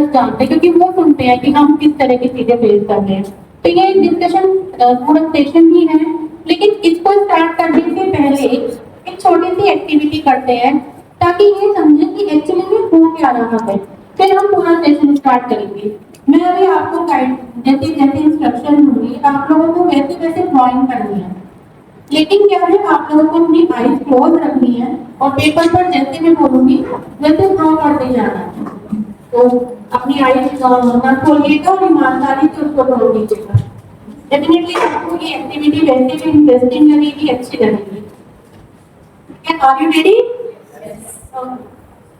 जानते हैं, क्योंकि वो सुनते हैं कि हम किस तरह की चीजें फेस कर रहे हैं। तो ये डिस्कशन पूरा सेशन ही है, लेकिन इसको स्टार्ट करने से पहले एक छोटी सी एक्टिविटी करते हैं ताकि ये समझें कि एक्चुअली में हो क्या रहा है, फिर हम पूरा सेशन स्टार्ट करेंगे। मैं अभी आपको गाइड जैसे जैसे इंस्ट्रक्शन दूंगी, आप लोगों को वैसे वैसे ड्राइंग करनी है, लेकिन क्या है आप लोगों को अपनी आईज क्लोज रखनी है और पेपर पर जैसे मैं बोलूंगी वैसे ड्रॉ करते जाना है। तो अपनी आईज ना खोलिएगा और ईमानदारी से उसको ड्रॉ कीजिएगा। डेफिनेटली आपको ये एक्टिविटी वैसे भी इंटरेस्टिंग लगेगी, अच्छी लगेगी। Are you ready?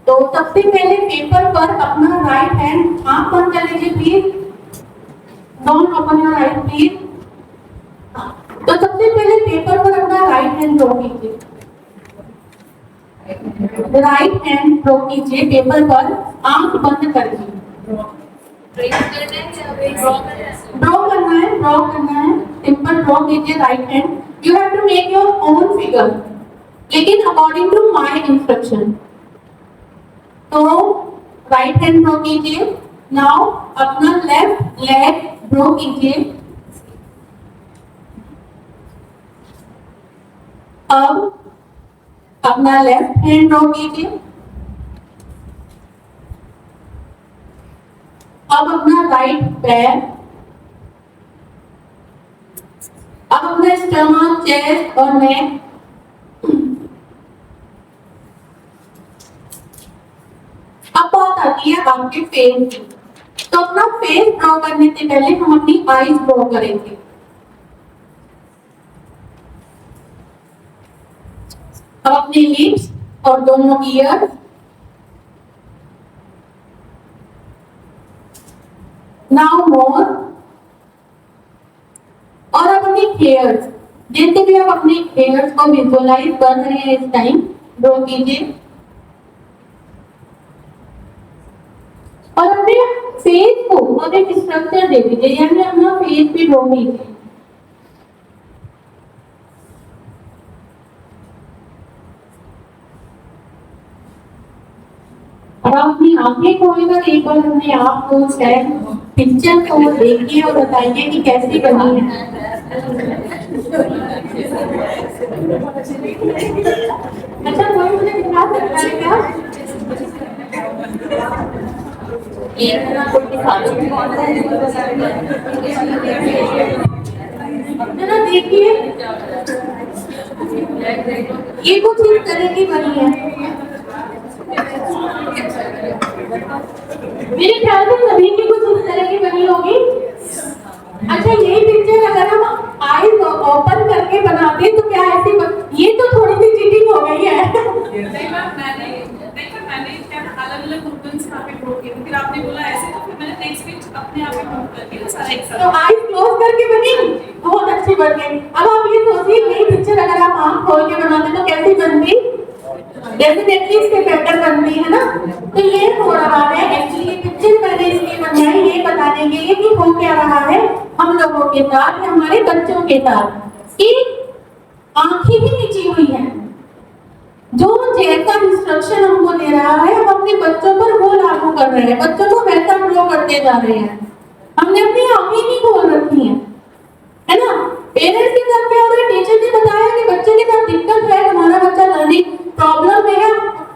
तो सबसे पहले पेपर पर अपना राइट हैंड, आंख बंद कर लीजिए please, don't open your eyes please. तो सबसे पहले पेपर पर अपना राइट हैंड ड्रॉ कीजिए, राइट हैंड ड्रॉ कीजिए पेपर पर, आंख बंद करके। ड्रॉ करना है, सिंपल ड्रॉ कीजिए right hand. You have to make your own figure, लेकिन अकॉर्डिंग टू माय इंस्ट्रक्शन। तो राइट हैंड ड्रॉ कीजिए। नाउ अपना लेफ्ट लेग ड्रॉ कीजिए। अब अपना लेफ्ट हैंड ड्रॉ कीजिए। अब अपना राइट पैर, अब अपना स्टमक, चेस्ट और नेक। अब बात आती है आपके फेस की। तो अपना फेस ड्रॉ करने से पहले हम अपनी आईज ड्रॉ करेंगे। अब अपने लिप्स और दोनों ईयर, नाउ मोर। और अब अपनी हेयर्स, जैसे भी आप अपने हेयर्स को विजुअलाइज कर रहे हैं इस टाइम, ड्रॉ कीजिए। और अपने फेस को अब एक स्ट्रक्चर दे दीजिए, यानी अपना फेस भी ड्रॉ कीजिए। अब अपनी आंखें खोलकर एक बार अपने आप को पिक्चर को देखिए और बताइए कि कैसी बनी है। अच्छा, कोई मुझे दिखा सकता है क्या? जरा देखिए, ये कुछ इस तरह की बनी है। मेरे ख्याल से सभी की कुछ इस तरह की बनी होगी। अच्छा, यही पिक्चर अगर हम आईज ओपन करके बनाते तो क्या ऐसी ये तो थोड़ी सी चीटिंग हो गई है। मैंने अलग-अलग मूवमेंट्स यहाँ पे ड्रॉ किए, फिर आपने बोला ऐसे, तो फिर मैंने नेक्स्ट पेज अपने आप ही मूव करके सारा एक साथ। तो आईज क्लोज करके बनी, बहुत अच्छी बन गई। अब आप ये सोचिए, यही पिक्चर अगर आप आंख खोल के बनाते तो कैसी बनती? डेफिनेटली इससे बेटर बनती है ना। तो ये हो रहा है, एक्चुअली ये पिक्चर मैंने इसलिए बनाई ये बताने के लिए कि हो क्या रहा है हम लोगों के साथ, हमारे बच्चों के साथ, कि आंखें भी नीची हुई हैं। जो जैसा इंस्ट्रक्शन हमको दे रहा है हम अपने बच्चों पर वो लागू कर रहे हैं, बच्चों को वैसा ड्रॉ करते जा रहे हैं। हमने अपनी आंखें नहीं खोल रखी है ना। पेरेंट्स के साथ क्या हो रहा है, टीचर ने बताया कि बच्चे के साथ दिक्कत है, हमारा बच्चा लर्निंग प्रॉब्लम में है।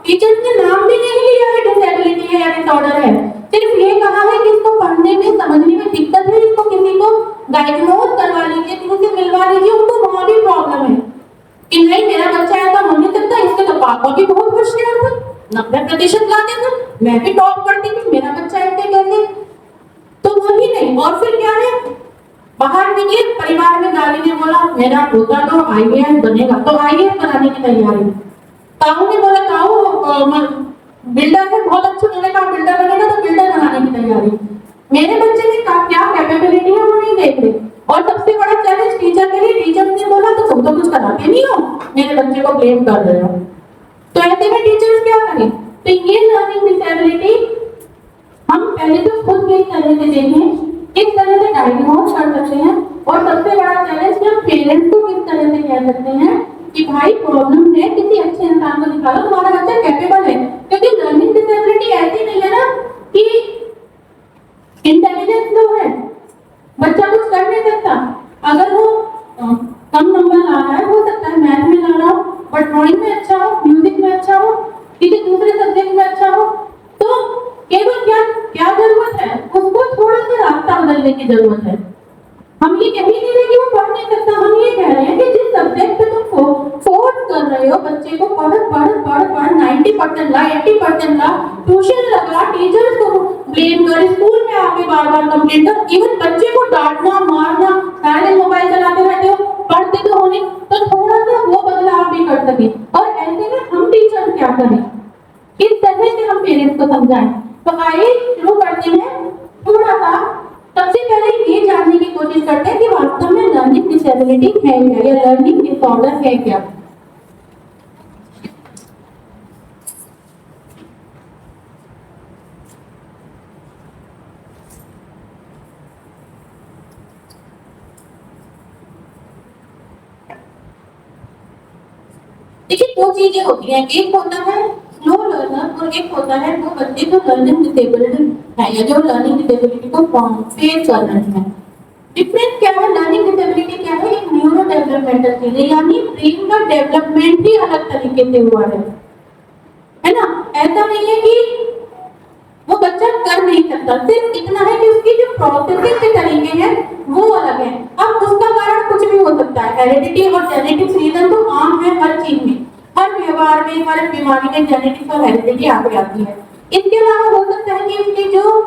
टीचर ने नाम भी नहीं लिया है डिसेबिलिटी है या डिसऑर्डर है, सिर्फ ये कहा है कि इसको पढ़ने में समझने में दिक्कत है, इसको किसी को डायग्नोज करवा लीजिए, किसी से मिलवा लीजिए, उनको वहां भी प्रॉब्लम है कि नहीं मेरा बच्चा ऐसा हो नहीं सकता, इसके तो पापा भी बहुत होशियार थे, 90% लाते थे, मैं भी टॉप करती थी, मेरा बच्चा ऐसे कैसे? तो वही नहीं। और फिर क्या है, बाहर निकले, परिवार में गाली ने बोला मेरा पोता तो आईएएस बनेगा, तो आईएएस बनाने की तैयारी। ताऊ ने बोला ताऊ बिल्डर है, बहुत अच्छा, मैंने कहा बिल्डर बनेगा तो बिल्डर बनाने की तैयारी। मेरे बच्चे ने कहा क्या कैपेबिलिटी है वो नहीं देख रहे। और सबसे बड़ा चैलेंज टीचर के लिए, टीचर ने बोला तो तुम तो कुछ कराते नहीं हो, मेरे बच्चे को ब्लेम कर रहे हो। तो ऐसे में टीचर्स क्या करें? तो ये लर्निंग डिसेबिलिटी हम पहले तो खुद भी इस तरह से देखें, किस तरह से डायग्नोज कर सकते हैं, और सबसे बड़ा चैलेंज कि हम पेरेंट्स को किस तरह से कह सकते हैं कि भाई प्रॉब्लम है, किसी अच्छे इंसान को दिखा लो, तुम्हारा बच्चा कैपेबल है। क्योंकि लर्निंग डिसेबिलिटी ऐसी नहीं है ना कि बच्चा कुछ कर नहीं सकता। अगर वो कम नंबर ला रहा है, हो सकता है मैथ में ला रहा हो, बट ड्राइंग में अच्छा हो, म्यूजिक में अच्छा हो, किसी दूसरे सब्जेक्ट में अच्छा हो, तो केवल क्या क्या जरूरत है, उसको थोड़ा सा रास्ता बदलने की जरूरत है। हम ये कह ही नहीं रहे कि वो पढ़ नहीं सकता, हम ये कह रहे हैं कि जिस सब्जेक्ट पे तुम फोर्स कर रहे हो बच्चे को पढ़ पढ़ पढ़ पढ़ 90% ला, 80% ला, ट्यूशन लगा, टीचर्स को ब्लेम कर, स्कूल में आके बार बार कंप्लेंट कर, इवन बच्चे को डांटना मारना, सारे मोबाइल चलाते रहते हो, पढ़ते तो हो नहीं, तो थोड़ा सा वो बदलाव भी कर सके। और ऐसे में हम टीचर क्या करें, किस तरह से हम पेरेंट्स को समझाएं। तो आइए शुरू करते हैं। थोड़ा सा सबसे पहले ये जानने की कोशिश करते हैं कि वास्तव में लर्निंग डिसेबिलिटी है क्या, या लर्निंग डिसऑर्डर है क्या। देखिए, दो चीजें होती हैं, एक होता है स्लो लर्नर और एक होता है वो बच्चे जो लर्निंग डिसेबल्ड है या जो लर्निंग डिसेबिलिटी को फेस कर रहे हैं। डिफरेंस क्या है, लर्निंग डिसेबिलिटी क्या है, एक न्यूरो डेवलपमेंटल चीज है, यानी ब्रेन का डेवलपमेंट ही अलग तरीके से हुआ है ना। ऐसा नहीं है कि वो बच्चा कर नहीं सकता, सिर्फ इतना है कि उसकी जो प्रोसेसिंग के तरीके हैं वो अलग है। अब उसका कारण कुछ भी हो सकता है, हेरिडिटी और जेनेटिक्स रीजन तो आम है हर चीज में, हर व्यवहार में, हर बीमारी में जेनेटिक्स और हेरिडिटी आगे आती है। इसके अलावा हो सकता है कि उसकी जो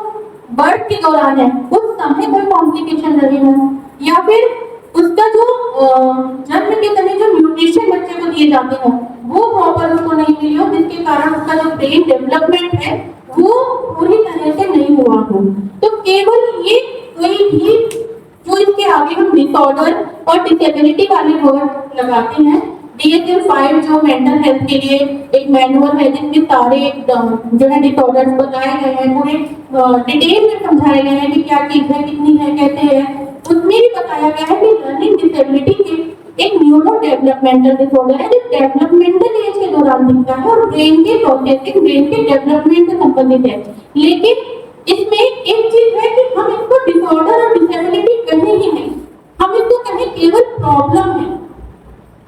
बर्थ के दौरान है उस समय कोई कॉम्प्लिकेशन रही हो, या फिर उसका जो जन्म के समय जो न्यूट्रिशन बच्चे को दिए जाते हैं वो प्रॉपर उसको नहीं मिली हो, जिसके कारण उसका जो ब्रेन डेवलपमेंट है वो पूरी तरह से नहीं हुआ हो। तो केवल ये कोई भी जो इसके आगे हम डिसऑर्डर और डिसेबिलिटी वाले वर्ड लगाते हैं, DSM-5 जो मेंटल हेल्थ के लिए एक मैनुअल है जिसमें सारे जो है डिसऑर्डर्स बताए गए हैं, पूरे डिटेल में समझाए गए हैं कि क्या चीज है, कितनी है, कैसे है। उसमें भी बताया गया है कि लर्निंग डिसेबिलिटी के एक न्यूरो डेवलपमेंटल डिसऑर्डर है जो डेवलपमेंटल एज के दौरान दिखता है और ब्रेन के प्रोसेसिंग, ब्रेन के डेवलपमेंट से संबंधित है। लेकिन इसमें एक चीज है कि हम इसको डिसऑर्डर और डिसेबिलिटी कहें ही नहीं, हम इसको कहें केवल प्रॉब्लम है,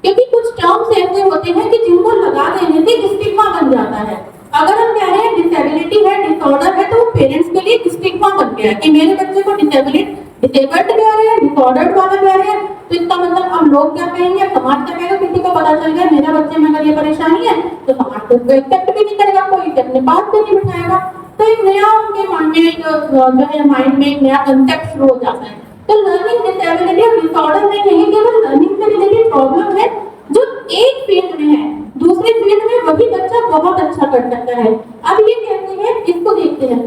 क्योंकि कुछ टर्म्स ऐसे होते हैं कि जिनको लगा देने से स्टिग्मा बन जाता है। अगर हम कह रहे हैं डिसेबिलिटी है, डिसऑर्डर है, तो पेरेंट्स के लिए स्टिग्मा बन गया है कि मेरे बच्चे को डिसेबल्ड कह रहे हैं, डिसऑर्डर्ड वाला कह रहे हैं, तो इसका मतलब अब लोग क्या कहेंगे, समाज क्या कहेगा, किसी को पता चल गया मेरे बच्चे में अगर ये परेशानी है तो समाज को एक्सेप्ट भी नहीं करेगा, कोई इसे अपने पास से नहीं बिठाएगा। तो एक नया उनके मन में जो है माइंड में एक नया कंसेप्ट शुरू हो जाता है। तो लर्निंग डिसेबिलिटी और डिसऑर्डर नहीं है, केवल लर्निंग से रिलेटेड प्रॉब्लम है जो एक फील्ड में है, दूसरे फील्ड में वही बच्चा बहुत अच्छा कर सकता है। अब ये कैसे है, इसको देखते हैं।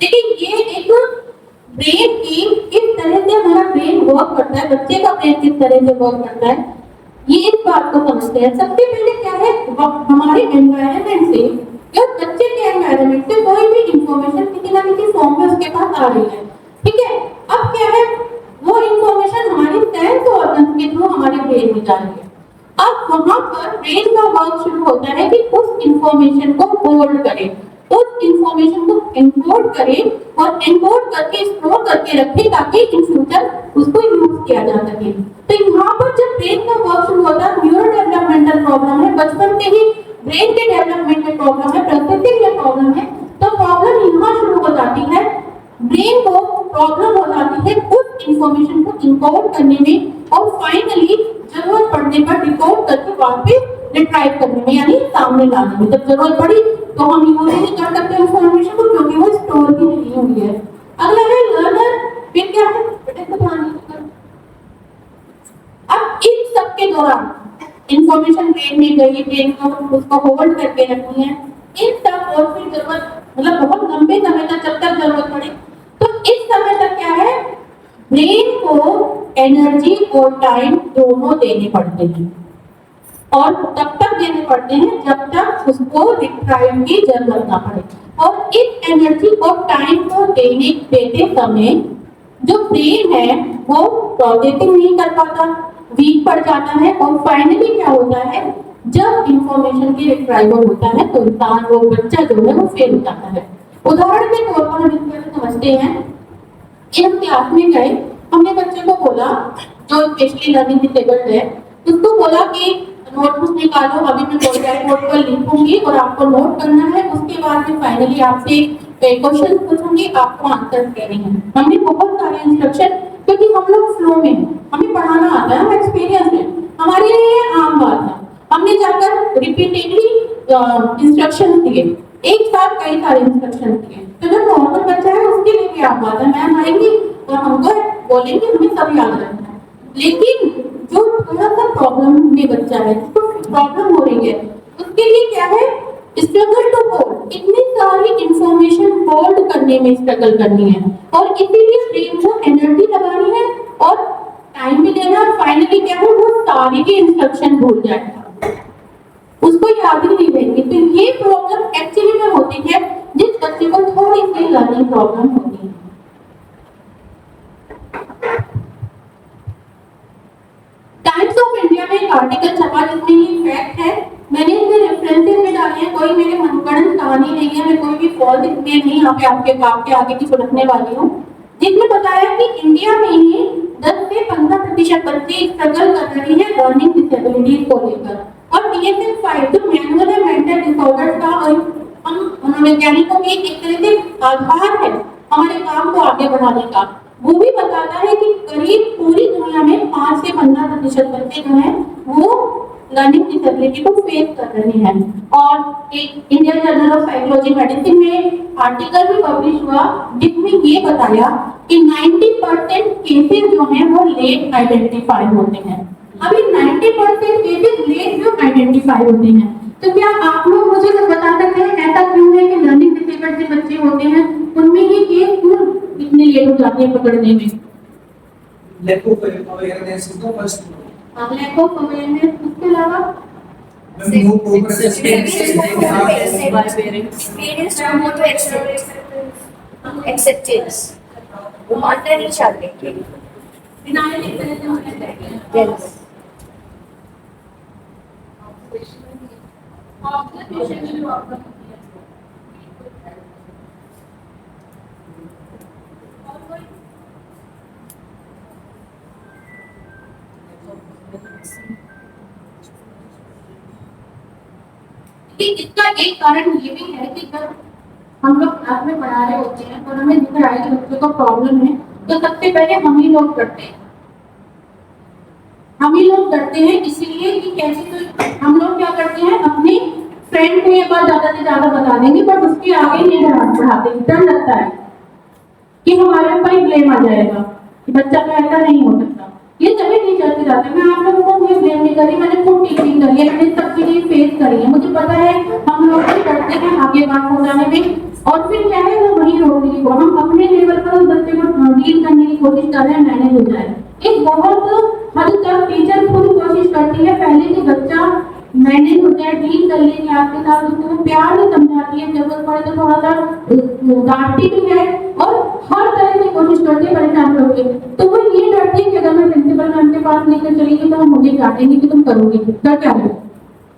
देखिए, ये एक ब्रेन की किस तरह से हमारा ब्रेन वर्क करता है, बच्चे का ब्रेन किस तरह से वर्क करता है, ये इस बात को समझते हैं। सबसे पहले क्या है, हमारे एनवायरनमेंट से या बच्चे के एनवायरनमेंट से कोई भी इंफॉर्मेशन किसी ना किसी फॉर्म में उसके पास आ रही है, ठीक है। अब क्या है, वो इंफॉर्मेशन हमारी सेंस ऑर्गन्स के थ्रू हमारे ब्रेन में जा रही है। अब वहां पर ब्रेन का वर्क शुरू होता है कि उस इंफॉर्मेशन को होल्ड करे, उस इंफॉर्मेशन को एनकोड करे और एनकोड करके स्टोर करके रखे ताकि इन फ्यूचर उसको यूज किया जा सके। तो यहाँ पर जब ब्रेन का वर्क शुरू होता है, न्यूरो डेवलपमेंटल प्रॉब्लम है, बचपन से ही ब्रेन के डेवलपमेंट में प्रॉब्लम है, प्रोसेसिंग में प्रॉब्लम है, तो प्रॉब्लम यहाँ शुरू हो जाती है। ब्रेन को प्रॉब्लम हो जाती है उस इंफॉर्मेशन को इनकोड करने में और फाइनली जरूरत पड़ने पर डिकोड करके वापस रिट्राइव करने में, यानी सामने लाने में। जब जरूरत पड़ी तो हम यूज नहीं कर सकते इंफॉर्मेशन को, क्योंकि वो स्टोर भी नहीं हुई है। अगला है लर्नर, फिर क्या है, अब इन सब के दौरान इंफॉर्मेशन ब्रेन में गई, ब्रेन को उसको होल्ड करके रखनी है, इन सब और फिर जरूरत मतलब बहुत लंबे समय तक जब तक जरूरत पड़े, तो इस समय तक क्या है, ब्रेन को एनर्जी और टाइम दोनों देने पड़ते हैं और तब तक देने पड़ते हैं जब तक उसको रिट्राइव की जरूरत ना पड़े। और इस एनर्जी और टाइम को देते समय जो ब्रेन है वो प्रोसेसिंग नहीं कर पाता, वीक पड़ जाता है और फाइनली क्या होता है, जब इंफॉर्मेशन की रिट्राइवल होता है तो इंसान वो बच्चा जो है वो फेल हो जाता है। उदाहरण के तौर पर हम इस तरह समझते हैं कि हम क्लास में गए, हमने बच्चे को बोला जो स्पेशली लर्निंग डिसेबल्ड है, उसको बोला कि नोटबुक निकालो, अभी मैं ब्लैक बोर्ड पर लिखूंगी और आपको नोट करना है, उसके बाद में फाइनली आपसे क्वेश्चन पूछूंगी, आपको आंसर देने हैं। हमने बहुत सारे इंस्ट्रक्शन, क्योंकि हम लोग फ्लो में हैं, हमें पढ़ाना आता है, हम एक्सपीरियंस है, हमारे लिए ये आम बात है। हमने जाकर रिपीटेडली इंस्ट्रक्शन दिए, एक साथ कई सारे इंस्ट्रक्शन दिए, तो जो नॉर्मल बच्चा है उसके लिए भी आम बात है, मैम आएंगी और हमको बोलेंगे, हमें सब याद रखना है। लेकिन जो थोड़ा सा प्रॉब्लम में बच्चा है, जिसको प्रॉब्लम हो रही है, उसके लिए क्या है, स्ट्रगल टू होल्ड, इतनी सारी इंफॉर्मेशन होल्ड करने में स्ट्रगल करनी है, और इसीलिए ब्रेन को एनर्जी लगानी है और टाइम भी देना, और फाइनली क्या है, वो सारी की इंस्ट्रक्शन भूल जाएगा, उसको याद ही नहीं रहेंगे। तो ये प्रॉब्लम एक्चुअली में होती है जिस बच्चे को थोड़ी सी लर्निंग प्रॉब्लम होती है। टाइम्स ऑफ इंडिया में एक आर्टिकल छपा जिसमें ये फैक्ट है, मैंने इसमें रेफरेंसेस में डाले हैं, कोई मेरे मनगढ़ंत कहानी नहीं है, मैं कोई भी फॉल्स इसमें नहीं यहाँ पे आपके आगे की सुनाने वाली हूँ, जिसमें बताया कि इंडिया में ही 10 से 15% बच्चे स्ट्रगल कर रहे हैं लर्निंग डिसेबिलिटीज को लेकर, और DSM-5 जो मैनुअल है मेंटल डिसऑर्डर का, और हम वैज्ञानिकों के एक तरह से आधार है हमारे काम को आगे बढ़ाने का, वो भी बताता है कि करीब पूरी दुनिया में 5 से 15% बच्चे जो हैं वो लर्निंग डिसेबिलिटी को फेस कर रहे हैं। और एक Indian journal of psychology medicine में आर्टिकल भी पब्लिश हुआ जिसमें ये बताया कि 90% केसेस जो हैं वो लेट आइडेंटिफाई होते हैं। अभी 90% केसेस लेट जो आइडेंटिफाई होते हैं, तो क्या आप लोग मुझे कुछ बता सकते हैं ऐसा क्यों है कि लर्निंग डिसेबल्ड जो बच्चे होते हैं उनमें ये केस क्यों इतने लेट हो जाते हैं पकड़ने में? Lack of awareness is the first. Lack of awareness, उसके अलावा acceptance वो मानना नहीं चाहते। Yes. इसका एक कारण ये भी है कि जब हम लोग क्लास में पढ़ा रहे होते हैं और हमें दिख रहा है कि बच्चों को प्रॉब्लम है, तो सबसे पहले हम ही लोग करते हैं, हम ही लोग करते हैं, इसलिए कि कैसे, तो हम लोग क्या करते हैं, अपने फ्रेंड को ये बात ज्यादा से ज्यादा बता देंगे, पर उसके आगे नहीं बढ़ाते, डर लगता है कि हमारे ऊपर ही ब्लेम आ जाएगा कि बच्चा का ऐसा नहीं हो सकता। ये सभी टीचर से जाते हैं, मैं आप लोगों को ये ब्लेम नहीं करी, मैंने खुद टीचिंग करी है, मैंने सब चीजें फेस करी है, मुझे पता है हम लोग भी करते हैं आगे बात हो जाने में, और फिर क्या है वो वही रोकने की, हम अपने लेवल पर उस बच्चे को डील करने की कोशिश कर रहे हैं, मैनेज हो जाए। एक बहुत हद तक टीचर खुद कोशिश करती है पहले कि बच्चा मैनेज हो जाए, डील कर ले क्लास के साथ, उसको प्यार से समझाती है, जरूरत पड़े तो थोड़ा सा डांटती भी है, और हर तरह से कोशिश करती है परेशान करके। तो वो ये डरती है कि अगर मैं प्रिंसिपल मैम के पास लेकर चलेंगी तो हम मुझे डांटेंगे कि तुम करोगे, डर क्या है,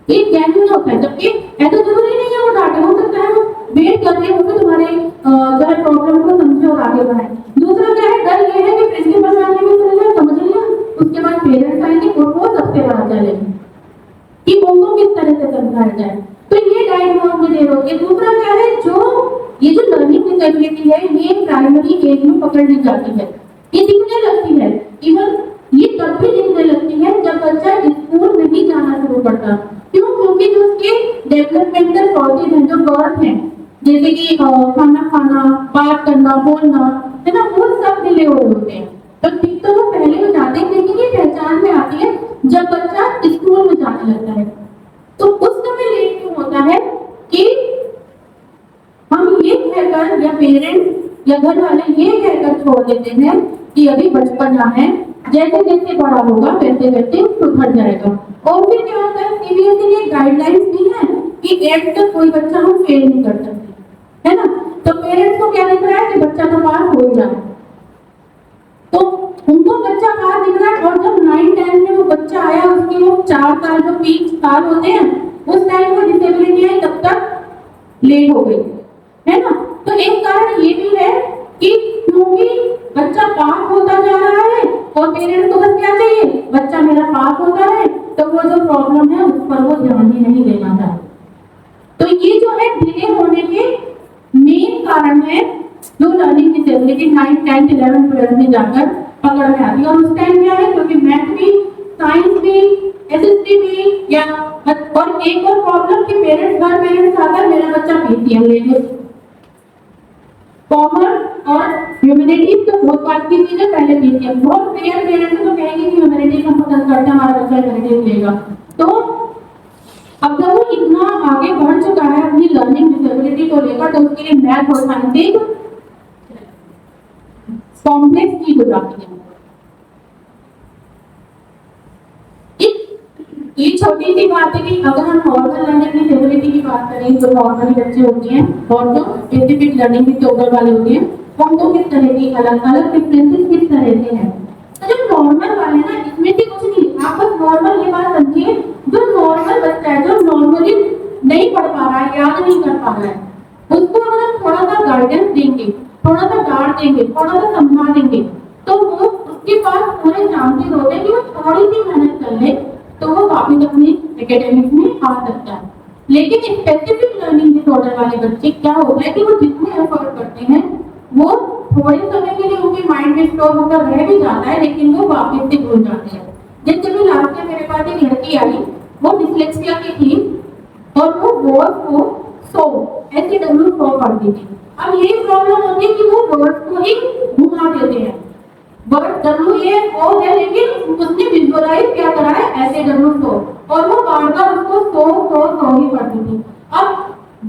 ये जेन्युइन होता है। जबकि ऐसा जरूरी नहीं है वो डांटे, हो सकता है वो वेट कर रहे हो तुम्हारे जो है प्रॉब्लम को समझे और आगे बढ़ाए। दूसरा क्या है, डर ये है कि प्रिंसिपल मैम ने भी समझ लिया, उसके बाद पेरेंट्स आएंगे और वो सबसे बड़ा चैलेंज कि उनको किस तरह से समझाया जाए। तो ये गाइड में दे रहे। दूसरा क्या है, जो ये जो लर्निंग डिसेबिलिटी है ये प्राइमरी एज में पकड़ ली जाती है, ये दिखने लगती है, इवन ये तब भी दिखने लगती है जब बच्चा स्कूल नहीं जाना शुरू करता। क्यों? क्योंकि जो उसके डेवलपमेंटल प्रोसेस हैं, जो बर्थ है, जैसे कि खाना खाना, बात करना, बोलना, है ना, वो सब डिले हो रहे होते हैं। तो ठीक तो वो पहले हो जाते हैं, लेकिन ये पहचान में आती है जब बच्चा स्कूल में जाने लगता है। तो उस समय लेट क्यों होता है कि हम ये कहकर, या पेरेंट्स या घर वाले ये कहकर छोड़ देते हैं कि अभी बचपना है, जैसे जैसे बड़ा होगा वैसे वैसे सुधर जाएगा। और फिर क्या होता है, सीबीएसई ने गाइडलाइंस दी है कि 8 तक कोई बच्चा हम फेल नहीं कर सकते, है ना। तो पेरेंट्स को क्या दिख रहा है कि बच्चा तो पास हो ही जाए, तो उनको बच्चा पास दिख रहा है। और जब 9-10 में वो बच्चा आया, उसके वो 4 साल जो पीक साल होते हैं, उस टाइम में डिसेबिलिटी आई, तब तक लेट हो गई, है ना। तो एक कारण ये भी है कि क्योंकि बच्चा पास होता जा रहा है और पेरेंट्स को बस क्या चाहिए, बच्चा मेरा पास होता है, तो वो जो प्रॉब्लम है उस पर वो ध्यान ही नहीं देना चाहते। तो ये जो है डिले होने के मेन कारण है जो लर्निंग डिसेबिलिटी 9, 10, 11, 12 में जाकर पकड़ में आती है। और उस टाइम क्या है, क्योंकि मैथ भी, साइंस भी, एसएसटी भी, या और एक और प्रॉब्लम कि पेरेंट्स, हर पेरेंट्स आकर मेरा बच्चा पीसीएम ले ले। कॉमर्स और ह्यूमैनिटीज तो बहुत बात की चीज है, पहले पीसीएम। बहुत रेयर पेरेंट्स तो कहेंगे कि ह्यूमैनिटीज हम पसंद करते हैं, हमारा बच्चा ह्यूमैनिटीज लेगा। तो अब जब वो इतना आगे बढ़ चुका है अपनी लर्निंग डिसेबिलिटी को लेकर, तो उसके लिए मैथ और साइंस एक कॉम्प्लेक्स चीज हो जाती है। ये छोटी सी बात है कि अगर हम नॉर्मल लर्निंग डिसेबिलिटी की बात करें, जो नॉर्मली बच्चे होते हैं और जो स्पेसिफिक लर्निंग डिसऑर्डर वाले होते हैं, उनको किस तरह की अलग अलग डिफरेंसेस किस तरह से हैं। तो जो नॉर्मल वाले ना, इसमें से कुछ नहीं, आप बस नॉर्मल ये बात समझिए, जो नॉर्मल बच्चा है, जो नॉर्मली नहीं पढ़ पा रहा है, याद नहीं कर पा रहा है, उसको अगर हम थोड़ा सा गाइडेंस देंगे, थोड़ा सा डांट देंगे, थोड़ा सा समझा देंगे, तो वो उसके पास पूरे चांसेस होते हैं कि वो थोड़ी सी मेहनत कर ले तो वो वापस अपनी एकेडमिक्स में आ सकता है। लेकिन स्पेसिफिक लर्निंग डिसऑर्डर वाले बच्चे क्या होता है कि वो जितने एफर्ट करते हैं वो थोड़े समय के लिए उनके माइंड में स्टोर होकर रह भी जाता है, लेकिन वो वापस से भूल जाते हैं। जैसे भी लास्ट में मेरे पास एक लड़की आई, वो डिसलेक्सिया की थी और वो वर्ड को SOW पढ़ती थी। अब ये प्रॉब्लम होती है कि वो वर्ड को ही घुमा देते हैं, वर्ड WAO है लेकिन उसने विजुअलाइज क्या करा है SAW, और वो बार बार उसको सो ही पढ़ती थी। अब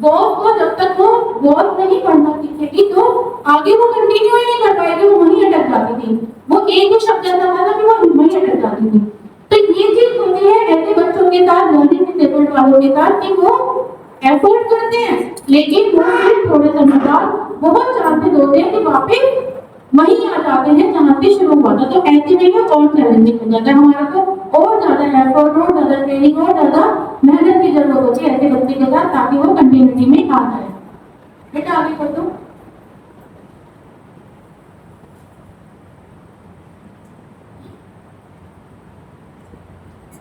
वॉक को जब तक वो वॉक नहीं पढ़ना सीखेगी तो आगे वो कंटिन्यू ही नहीं कर पाएगी, वो वहीं अटक जाती थी। वो एक ही शब्द ऐसा था कि वो वहीं अटक जाती थी। तो ये चीज होती है ऐसे बच्चों के साथ, लर्निंग डिसेबल्ड वालों के साथ, कि वो एफर्ट करते हैं लेकिन वो थोड़े समय बाद बहुत चांसेस होते हैं कि वापस वहीं आ जाते हैं जहाँ से शुरू हुआ था। तो ऐसे में ये और चैलेंजिंग हो जाता है हमारा, तो और ज्यादा एफर्ट, और ज्यादा ट्रेनिंग, और ज्यादा मेहनत की जरूरत होती है ऐसे बच्चे के साथ, ताकि वो कंटिन्यूटी में आ जाए। बेटा आगे पढ़ दो।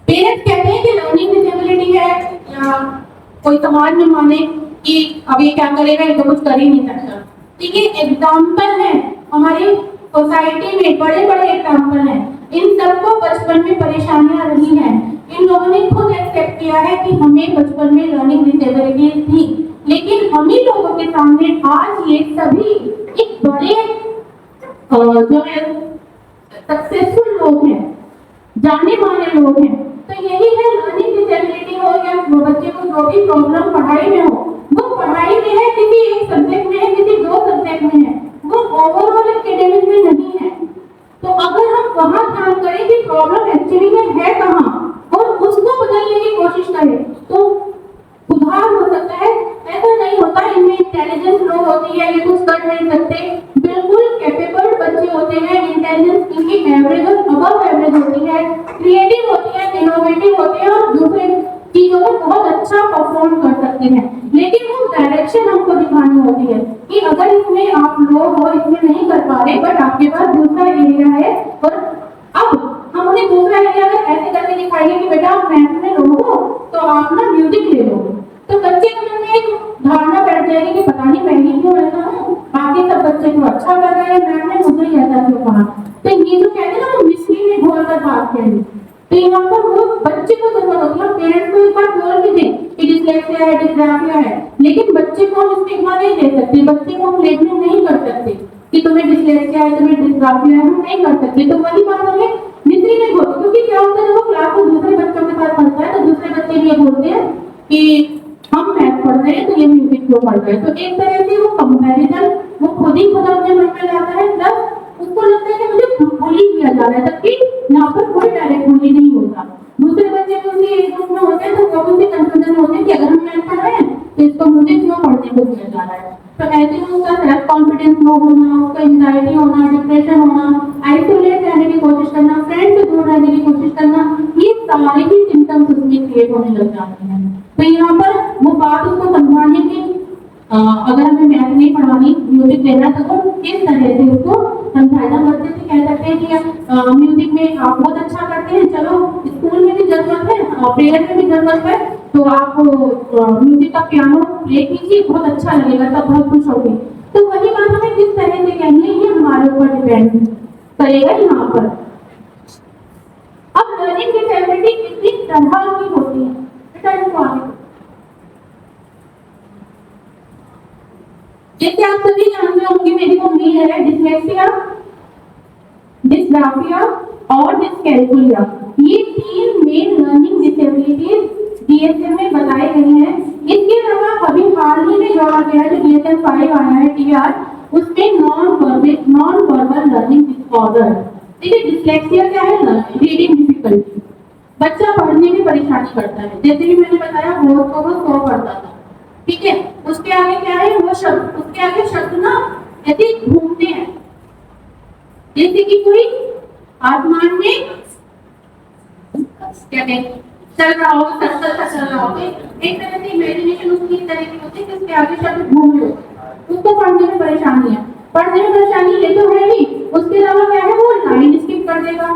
पेरेंट्स कहते हैं कि लर्निंग डिसेबिलिटी है, या कोई समाज में माने कि अब ये क्या करेगा, ये तो कुछ कर ही नहीं सकता। तो ये एग्जाम्पल है हमारी सोसाइटी में, बड़े बड़े एग्जाम्पल हैं। इन सबको बचपन में परेशानियां रही हैं, इन लोगों ने खुद एक्सेप्ट किया है कि हमें बचपन में लर्निंग डिसेबिलिटी थी, लेकिन हम ही लोगों के सामने आज ये सभी एक बड़े जो है सक्सेसफुल लोग हैं, जाने माने लोग हैं। तो यही है, लर्निंग डिसेबिलिटी हो या बच्चे को जो भी प्रॉब्लम पढ़ाई में हो, वो पढ़ाई में है, किसी एक सब्जेक्ट में है, किसी दो सब्जेक्ट में है, वो ओवरऑल एकेडमिक में नहीं है। तो अगर हम वहां ध्यान करें कि प्रॉब्लम एक्चुअली में है कहाँ और उसको बदलने की कोशिश करें तो सुधार हो सकता है। ऐसा नहीं होता इनमें इंटेलिजेंस लो होती है, ये कुछ कर नहीं सकते, बिल्कुल कैपेबल बच्चे होते हैं, इंटेलिजेंस इनकी एवरेज और अबव एवरेज होती है, क्रिएटिव होती है, इनोवेटिव होते हैं और दूसरे चीजों में बहुत अच्छा परफॉर्म कर सकते हैं। लेकिन वो डायरेक्शन हमको दिखानी होती है कि अगर इसमें आप लोग हो, इसमें नहीं कर पा रहे, बट आपके पास दूसरा एरिया है, और अब हम उन्हें दूसरा एरिया अगर ऐसे करके दिखाएंगे कि बेटा आप मैथ में लो तो आप ना म्यूजिक ले लो, तो बच्चे के मन में एक धारणा बैठ जाएगी कि पता नहीं मैं ही क्यों ऐसा हूँ, बाकी सब बच्चे को अच्छा कर रहे हैं, मैम ने मुझे ही ऐसा क्यों कहा। तो ये जो कहते हैं ना, वो मिस्ट्री में घोल कर बात करें, तो यहाँ पर वो बच्चे को जरूरत होती है। पेरेंट्स को एक बार बोल भी दें कि डिस्लेक्सिया है, डिस्ग्राफिया है, लेकिन बच्चे को हम स्टिग्मा नहीं दे सकते, बच्चे को हम लेबलिंग नहीं कर सकते कि तुम्हें डिस्लेक्सिया है, तुम्हें डिस्ग्राफिया है, हम नहीं कर सकते। तो वही बात हमें मिस्ट्री में होती, क्योंकि क्या होता है जब वो क्लास में दूसरे बच्चों के साथ पढ़ता है तो दूसरे बच्चे भी ये बोलते हैं कि हम मैथ पढ़ रहे हैं तो ये म्यूजिक क्यों पढ़ रहे हैं। तो एक तरह से वो कंपैरिजन वो खुद ही खुद अपने मन में लाता है, प्लस उसको लगता है कि मुझे बुली किया जा रहा है, जबकि यहाँ पर कोई डायरेक्ट बुली नहीं होता। दूसरे बच्चे जो एक ग्रुप में होते हैं तो वो भी कंफ्यूजन होते हैं कि अगर हम मैथ पढ़ रहे हैं तो इसको मुझे क्यों पढ़ने को दिया जा रहा है। तो ऐसे में उसका सेल्फ कॉन्फिडेंस लो होना, उसका एंजाइटी होना, डिप्रेशन होना, आइसोलेट रहने की कोशिश करना, फ्रेंड से दूर रहने की कोशिश करना, ये सारे ही सिम्टम्स उसमें क्रिएट होने लग जाते हैं। तो यहाँ पर वो बात उसको समझाने की अगर हमें मैथ नहीं पढ़ानी, म्यूजिक लेना है, तो किस तरह से उसको समझाना। बच्चे से कह सकते हैं कि म्यूजिक में आप बहुत अच्छा करते हैं, चलो स्कूल में भी जरूरत है, प्रेयर में भी जरूरत है, तो आप म्यूजिक का पियानो प्ले कीजिए, बहुत अच्छा लगेगा, तब बहुत खुश होगी। तो वही बात हमें किस तरह से कहनी है, ये हमारे ऊपर डिपेंड करेगा यहाँ पर। अब लर्निंग डिसेबिलिटी कितनी तरह की होती है, बेटा इसको आगे। जैसे आप सभी जानते होंगे, मेरी उम्मीद है, डिसलेक्सिया, डिस्ग्राफिया और डिस्कैल्कुलिया, ये 3 मेन लर्निंग डिसेबिलिटीज डीएसएम में बताई गई हैं। इसके अलावा अभी हाल ही में जोड़ा गया जो डीएसएम 5 आया है टीआर, उसमें नॉन वर्बल लर्निंग डिसऑर्डर। देखिए डिसलेक्सिया क्या है, रीडिंग डिफिकल्टी, बच्चा पढ़ने में परेशानी करता है, जैसे भी मैंने बताया बहुत को वो सो पढ़ता था, ठीक है। उसके आगे क्या है, वो शब्द, उसके आगे शब्द ना ऐसे घूमते हैं, जैसे कि कोई आसमान में क्या कहते चल रहा हो, चल रहा हो, एक तरह से इमेजिनेशन उसकी इस तरह की होती है कि उसके आगे शब्द घूम रहे होते, उसको पढ़ने में परेशानी है। पढ़ने में परेशानी ये तो है ही, उसके अलावा क्या है, वो लाइन स्किप कर देगा,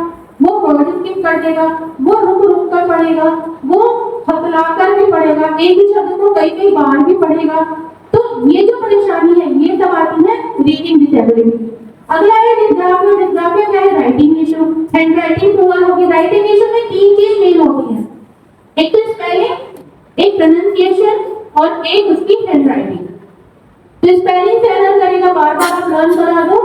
वो वर्ड स्किप कर देगा, वो रुक रुक कर पढ़ेगा, वो हकला कर भी पढ़ेगा, एक ही शब्द को कई कई बार भी पढ़ेगा। तो ये जो परेशानी है, ये सब आती है रीडिंग डिसेबिलिटी। अगला है डिस्ग्राफिया। डिस्ग्राफिया क्या है, writing issue, hand writing poor होगी। राइटिंग इशू में 3 चीज मेन होती है, एक तो स्पेलिंग, एक प्रोनाउंसिएशन और एक उसकी हैंड राइटिंग। तो स्पेलिंग से एरर करेगा, बार बार आप लर्न करा दो,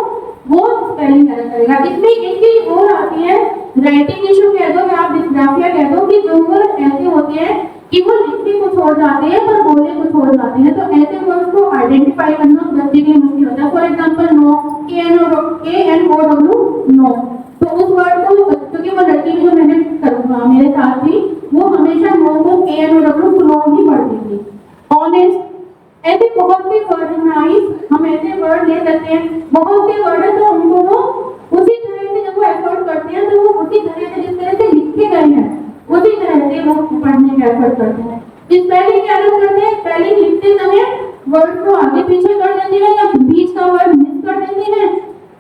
वो स्पेलिंग एरर करेगा। इसमें एक चीज और आती है, राइटिंग इशू कह दो या आप डिस्ग्राफिया कह दो, कि जो वर्ड ऐसे होते हैं कि वो लिखते कुछ और जाते हैं पर बोले कुछ और जाते हैं, तो ऐसे वर्ड को आइडेंटिफाई करना बच्चे के लिए मुश्किल होता है। For example no, KNOW, no, तो उस वर्ड को, क्योंकि वो लड़की जो मैंने मेरे साथ थी, वो हमेशा नो को KNOW नो ही पढ़ती थी। ऑनेस्ट, ऐसे बहुत से वर्ड, नाइस, हम ऐसे वर्ड ले सकते हैं, बहुत से वर्ड है, तो उनको वो उसी तरह से जब वो एफर्ट करते हैं, तो वो उसी तरह से, जिस तरह से लिखे गए हैं उसी तरह से वो पढ़ने का एफर्ट करते हैं। स्पेलिंग क्या करते हैं, स्पेलिंग लिखते समय वर्ड को आगे पीछे कर देते हैं या बीच का वर्ड मिस कर देते हैं।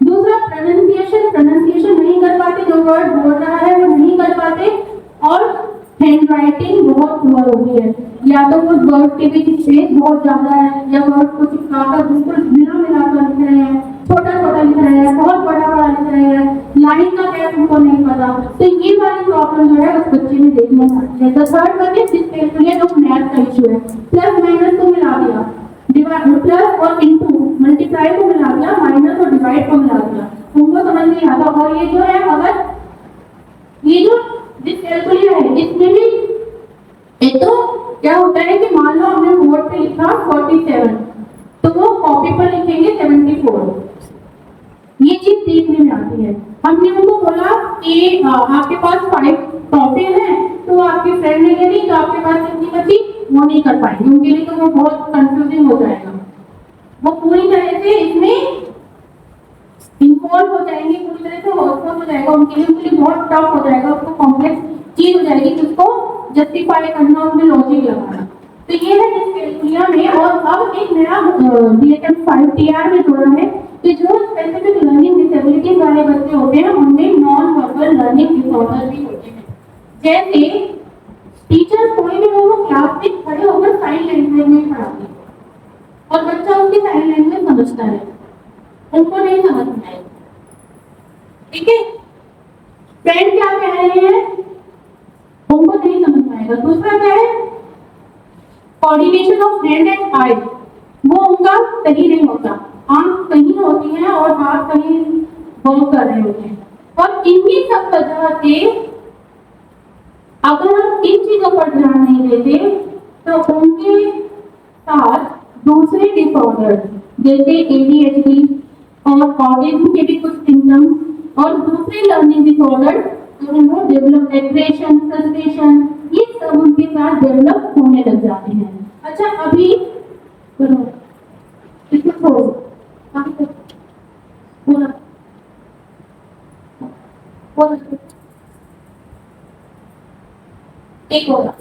दूसरा प्रोनाउंसिएशन, प्रोनाउंसिएशन नहीं कर पाते, जो वर्ड बोल रहा है वो नहीं कर पाते। और हैंड राइटिंग बहुत पुअर होती है, या तो वो वर्ड के बीच स्पेस बहुत ज्यादा है, या वर्ड को चिपकाकर बिल्कुल मिला कर लिख रहे हैं, छोटा छोटा लिख रहे हैं, बहुत बड़ा बड़ा लिख रहे हैं, लाइन का गैप उनको नहीं पता। तो ये वाली प्रॉब्लम जो है उस बच्चे में देखने को आती है। तो थर्ड वन इज डिस्कैल्कुलिया, जो मैथ का इशू है, प्लस माइनस को मिला दिया, प्लस और इनटू मल्टीप्लाई को मिला दिया, माइनस और डिवाइड को मिला दिया, उनको समझ नहीं आता। और ये जो है, अगर ये जो डिस्कैल्कुलिया है, इसमें भी एक तो क्या होता है कि मान लो हमने बोर्ड पे लिखा 47, तो वो कॉपी पर लिखेंगे 74, ये चीज देखने में आती है। हमने उनको बोला कि आपके पास 5 कॉपी है, तो आपके फ्रेंड ने ये नहीं, तो आपके पास कितनी बची, वो नहीं कर पाएंगे, उनके लिए तो वो बहुत कंफ्यूजिंग हो जाएगा, वो पूरी तरह से इसमें इन्वॉल्व हो जाएंगे, पूरी तरह से हॉस्पिटल हो जाएगा, उनके लिए बहुत टफ हो जाएगा, उसको कॉम्प्लेक्स चीज हो जाएगी कि उसको जस्टिफाई करना, उसमें लॉजिक लगाना। तो ये है डिस्कैल्कुलिया में। और अब एक नया डीएसएम 5 टीआर में जोड़ा है कि जो स्पेसिफिक लर्निंग डिसेबिलिटी वाले बच्चे होते हैं, उनमें नॉन वर्बल लर्निंग डिसऑर्डर भी होते हैं। जैसे टीचर कोई भी वो क्लास में खड़े होकर साइन लैंग्वेज में पढ़ाते हैं और बच्चा उसकी साइन लैंग्वेज समझता है, उनको नहीं समझ में आएगा, ठीक है। फ्रेंड क्या कह रहे हैं, उनको नहीं समझ में आएगा। दूसरा क्या है, coordination of hand and I, वो उनका सही नहीं होता, आंख कहीं होती है और हाथ कहीं वर्क कर रहे होते हैं। और इन्हीं सब वजह से अगर हम इन चीजों पर ध्यान नहीं देते, तो उनके साथ दूसरे डिसऑर्डर जैसे एडीएचडी और ऑटिज्म के भी कुछ सिम्टम्स और दूसरे लर्निंग डिसऑर्डर वो डेवलप, एग्रेशन, फ्रस्ट्रेशन, ये सब उनके साथ डेवलप होने लग जाते हैं। अच्छा, अभी इसको छोड़ो, पूरा एक होगा।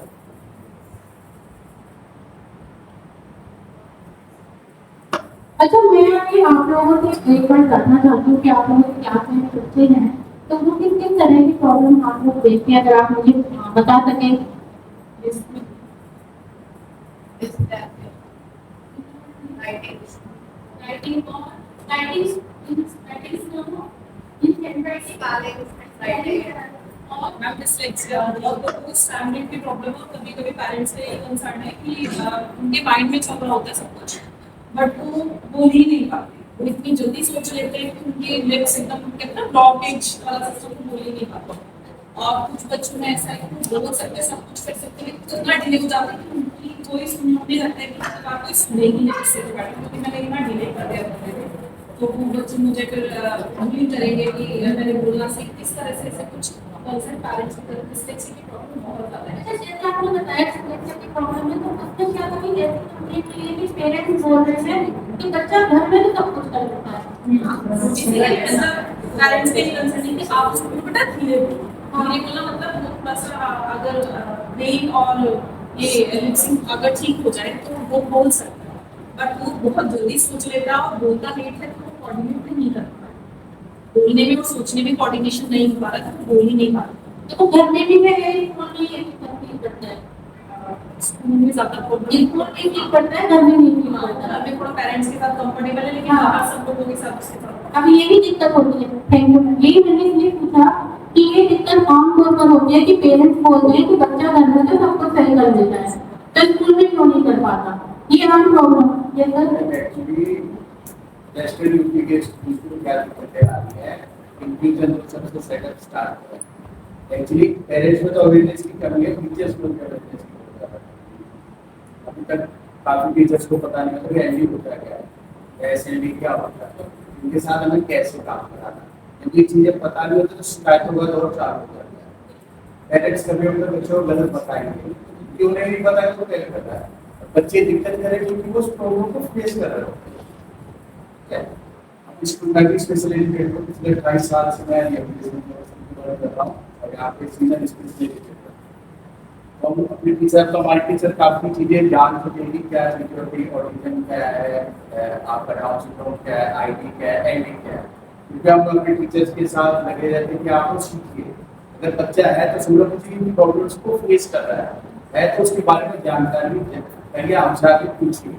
अच्छा, मैं अभी आप लोगों से एक बार जानना चाहती हूँ कि आप लोगों के क्लास में बच्चे हैं, तो वो किस किस तरह की प्रॉब्लम आप लोग देखते हैं, अगर आप मुझे बता सकें। और मैम डिसलेक्सिया और कुछ फैमिली की प्रॉब्लम है, कभी कभी पेरेंट्स का ये कंसर्न है कि उनके माइंड में चल रहा होता है सब कुछ, बट वो बोल ही नहीं पाते। वो इतनी जल्दी सोच लेते हैं कि उनकी लिप्स एकदम कहते हैं ब्लॉकेज वाला सिस्टम, को बोल ही नहीं पाते। और कुछ बच्चों में ऐसा है कि वो बोल सकते हैं, सब कुछ कर सकते हैं, लेकिन इतना डिले हो जाता है कि उनकी कोई सुनना नहीं रहता है कि बात कोई सुने ही नहीं इससे रिगार्डिंग, क्योंकि मैंने इतना डिले कर दिया था। तो वो बच्चे मुझे फिर उंगली करेंगे कि मैंने बोलना से किस तरह से ऐसे कुछ कंसर्न पेरेंट्स की तरफ डिस्लेक्सिया की प्रॉब्लम बहुत ज़्यादा है। अच्छा, जैसे आपने बताया डिसलेक्सिया की प्रॉब्लम है, तो उसमें क्या था कि जैसे हमने के लिए भी पेरेंट्स बोल रहे हैं कि बच्चा घर में तो सब कुछ कर लेता है। पेरेंट्स के कंसर्न है कि आप उसको बेटा धीरे बोलना, मतलब वो थोड़ा सा अगर ब्रेन और ये लिपसिंग अगर ठीक हो जाए तो वो बोल सकता है, बट वो बहुत जल्दी सोच लेता है और बोलता लेट है, तो वो कोऑर्डिनेट नहीं कर पाता। बोलने में और सोचने में कोऑर्डिनेशन नहीं हो पा रहा, तो वो बोल ही नहीं पा रहा। तो घर में भी है, स्कूल में ये फील करता है, स्कूल में ज़्यादा प्रॉब्लम, स्कूल में फील करता है, घर में नहीं फील करता है। हमें थोड़ा पेरेंट्स के साथ कंफर्टेबल है, लेकिन हाँ। बाहर सब लोगों के साथ उसके साथ अब ये भी दिक्कत होती है। Thank you. यही मैंने इसलिए पूछा कि ये दिक्कत आमतौर पर होती है कि पेरेंट्स बोलते हैं कि बच्चा घर में तो सब कुछ सही कर देता है, तो स्कूल में क्यों नहीं कर पाता। ये आम प्रॉब्लम। ये सर एक्चुअली नेशनल यूपी के स्कूल में क्या दिक्कतें आ रही है, इंक्लूजन सबसे सेटअप स्टार्ट है। एक्चुअली पेरेंट्स में तो अवेयरनेस की कमी है, टीचर्स में भी अवेयरनेस की बहुत ज़्यादा कमी है। अभी तक काफ़ी टीचर्स को पता नहीं होता कि एनडी होता क्या है, एसएनडी क्या होता है, इनके साथ हमें कैसे काम कराना। जब ये चीज़ें पता नहीं होती तो शिकायतों का दौर चालू हो जाता है। पेरेंट्स कभी अपने बच्चों को गलत बताएंगे क्योंकि उन्हें नहीं पता है तो क्या करता है, बच्चे दिक्कत करें क्योंकि वो उस प्रॉब्लम को फेस कर रहे होते हैं। अब स्कूल में भी स्पेशल एजुकेटर को पिछले 22 साल से मैं कर रहा हूँ और यहाँ पे सीनियर स्पेशल एजुकेटर तो हम अपने टीचर तो हमारे टीचर काफ़ी चीज़ें जान चुके हैं कि क्या सिक्योरिटी ऑडिशन क्या है, आपका डाउन सिंड्रोम क्या है, आईटी क्या है, एनडी क्या है, क्योंकि हम अपने टीचर्स के साथ लगे रहते हैं कि आप लोग सीखिए। अगर बच्चा है तो समझो किसी प्रॉब्लम्स को फेस कर रहा है तो उसके बारे में जानकारी पहले हमसे आके पूछिए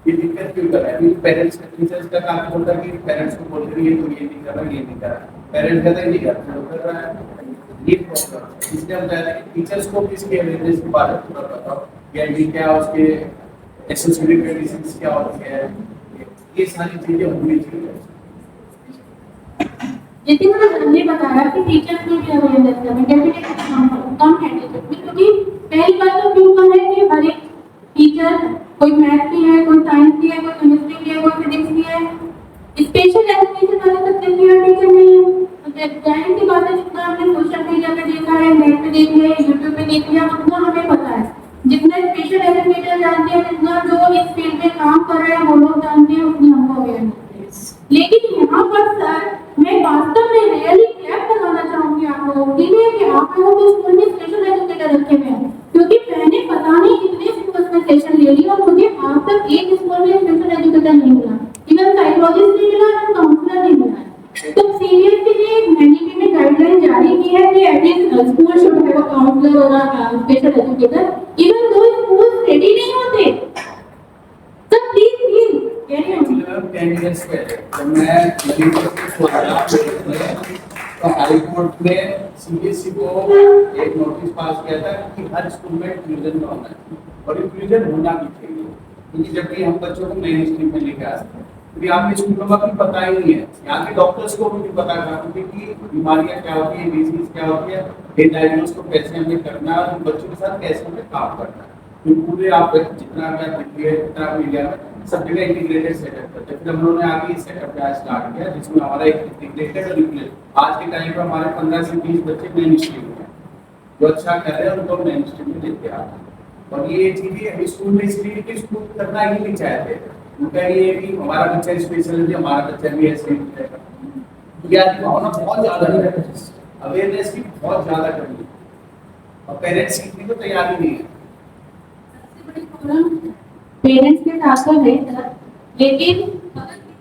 ये दिक्कत क्यों कर रहा है। क्योंकि पेरेंट्स का टीचर्स का काम होता है कि पेरेंट्स को बोलते हैं ये तो ये नहीं कर रहा, ये नहीं कर रहा, पेरेंट्स कहते हैं नहीं कर रहा, कर रहा है। ये प्रॉब्लम है, इसलिए हम कहते हैं कि टीचर्स को भी इसके अवेयरनेस के बारे में पूरा बताओ कि एनडी क्या, उसके एसोसिएटेड कंडीशंस क्या होती है, ये सारी चीज़ें होनी चाहिए। जैसे मैंने बताया कि टीचर्स में भी अवेयरनेस करना डेफिनेटली कम है टीचर्स में, क्योंकि पहली बात तो क्यों कम है कि हर एक टीचर कोई मैथ की है, कोई साइंस की है, कोई केमिस्ट्री की है, कोई फिजिक्स की है, स्पेशल एजुकेशन वाले सब्जेक्ट की हर टीचर नहीं है। तो जाहिर सी बात है, जितना हमने सोशल मीडिया पे देखा है, नेट पे देख लिया, यूट्यूब पे देख लिया, उतना हमें पता है। जितना स्पेशल एजुकेटर जानते हैं, जितना जो इस फील्ड में काम कर रहे हैं वो लोग जानते हैं, उतनी हमको अवेयरनेस है। लेकिन यहाँ पर सर मैं वास्तव में रियली क्लैप करवाना चाहूंगी आप लोगों के लिए कि आप लोगों के स्कूल में स्पेशल एजुकेटर रखे हुए हैं, क्योंकि मैंने पता नहीं कितने स्कूल्स में सेशन ले लिया और मुझे आज तक एक स्कूल में स्पेशल एजुकेटर नहीं मिला, इवन साइकोलॉजिस्ट नहीं मिला, इवन काउंसलर नहीं मिला। तो सीरियसली मैंने भी गाइडलाइन जारी की है कि at least school should have a counsellor और a special educator, even though schools ready नहीं होते। Sir please carry on. Ma'am 10 years पहले जब मैं तो हाई कोर्ट ने सीबीएसई को एक नोटिस पास किया था कि हर स्कूल में इंक्लूजन होना है और इंक्लूजन होना भी चाहिए, क्योंकि जब भी हम बच्चों को नई स्ट्रीम में लेके आते हैं क्योंकि आपके स्कूलों में भी पता ही नहीं है, यहाँ के डॉक्टर्स को भी नहीं पता कि बीमारियाँ क्या होती है, डिजीज क्या होती है, ये डायग्नोस को कैसे हमें करना है और बच्चों के साथ कैसे हमें काम करना है। तो पूरे आप जितना मैं दिल्ली जितना मीडिया में सब जगह इंटीग्रेटेड सेटअप करते हैं। फिर हम लोगों ने आगे इस सेटअप का स्टार्ट किया जिसमें हमारा एक इंटीग्रेटेड और यूक्लिड आज के टाइम पर हमारे 15 से 20 बच्चे मेन स्ट्रीम में जो अच्छा कर रहे हैं उनको मेन स्ट्रीम में लेते आ रहे हैं। और ये चीज़ें स्कूल में इसलिए कि स्कूल करना ही नहीं चाहते, उनका ये कि हमारा बच्चा स्पेशल है, हमारा बच्चा भी ऐसे ज्ञान भावना बहुत ज़्यादा है, अवेयरनेस की बहुत ज़्यादा कमी है और पेरेंट्स सीखने को तैयार ही नहीं है। पेरेंट्स के साथ तो है सर, लेकिन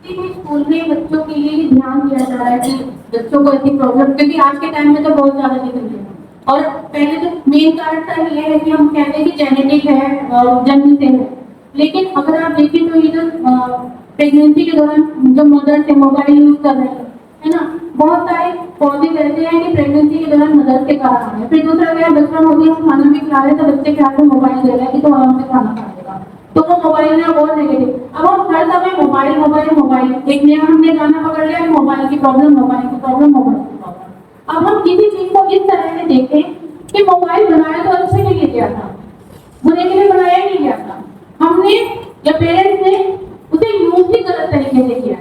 किसी भी स्कूल में बच्चों के लिए भी ध्यान दिया जा रहा है कि बच्चों को ऐसी प्रॉब्लम, क्योंकि आज के टाइम में तो बहुत ज्यादा दिख रही है। और पहले तो मेन कारण तो ये है कि हम कहते हैं कि जेनेटिक है और जन्म से है, लेकिन अगर आप देखें तो ये जो प्रेगनेंसी के दौरान जो मदर से मोबाइल यूज कर रहे हैं, है ना, बहुत सारे पौधे कहते हैं कि प्रेगनेंसी के दौरान मदर के कारण आ रहे हैं। फिर दूसरा क्या, बचपन होती है, खाना भी खिला रहे हैं तो बच्चे के हाथ में मोबाइल दे रहे हैं कि तो आराम से खाना खाएगा, तो वो मोबाइल में और नेगेटिव। अब हम हर समय मोबाइल मोबाइल मोबाइल, एक नया हमने गाना पकड़ लिया, मोबाइल की प्रॉब्लम मोबाइल की प्रॉब्लम मोबाइल की प्रॉब्लम। अब हम किसी चीज को इस तरह से देखें कि मोबाइल बनाया तो अच्छे के लिए गया था, बुरे के लिए बनाया नहीं गया था, हमने या पेरेंट्स ने उसे यूज भी गलत तरीके से किया,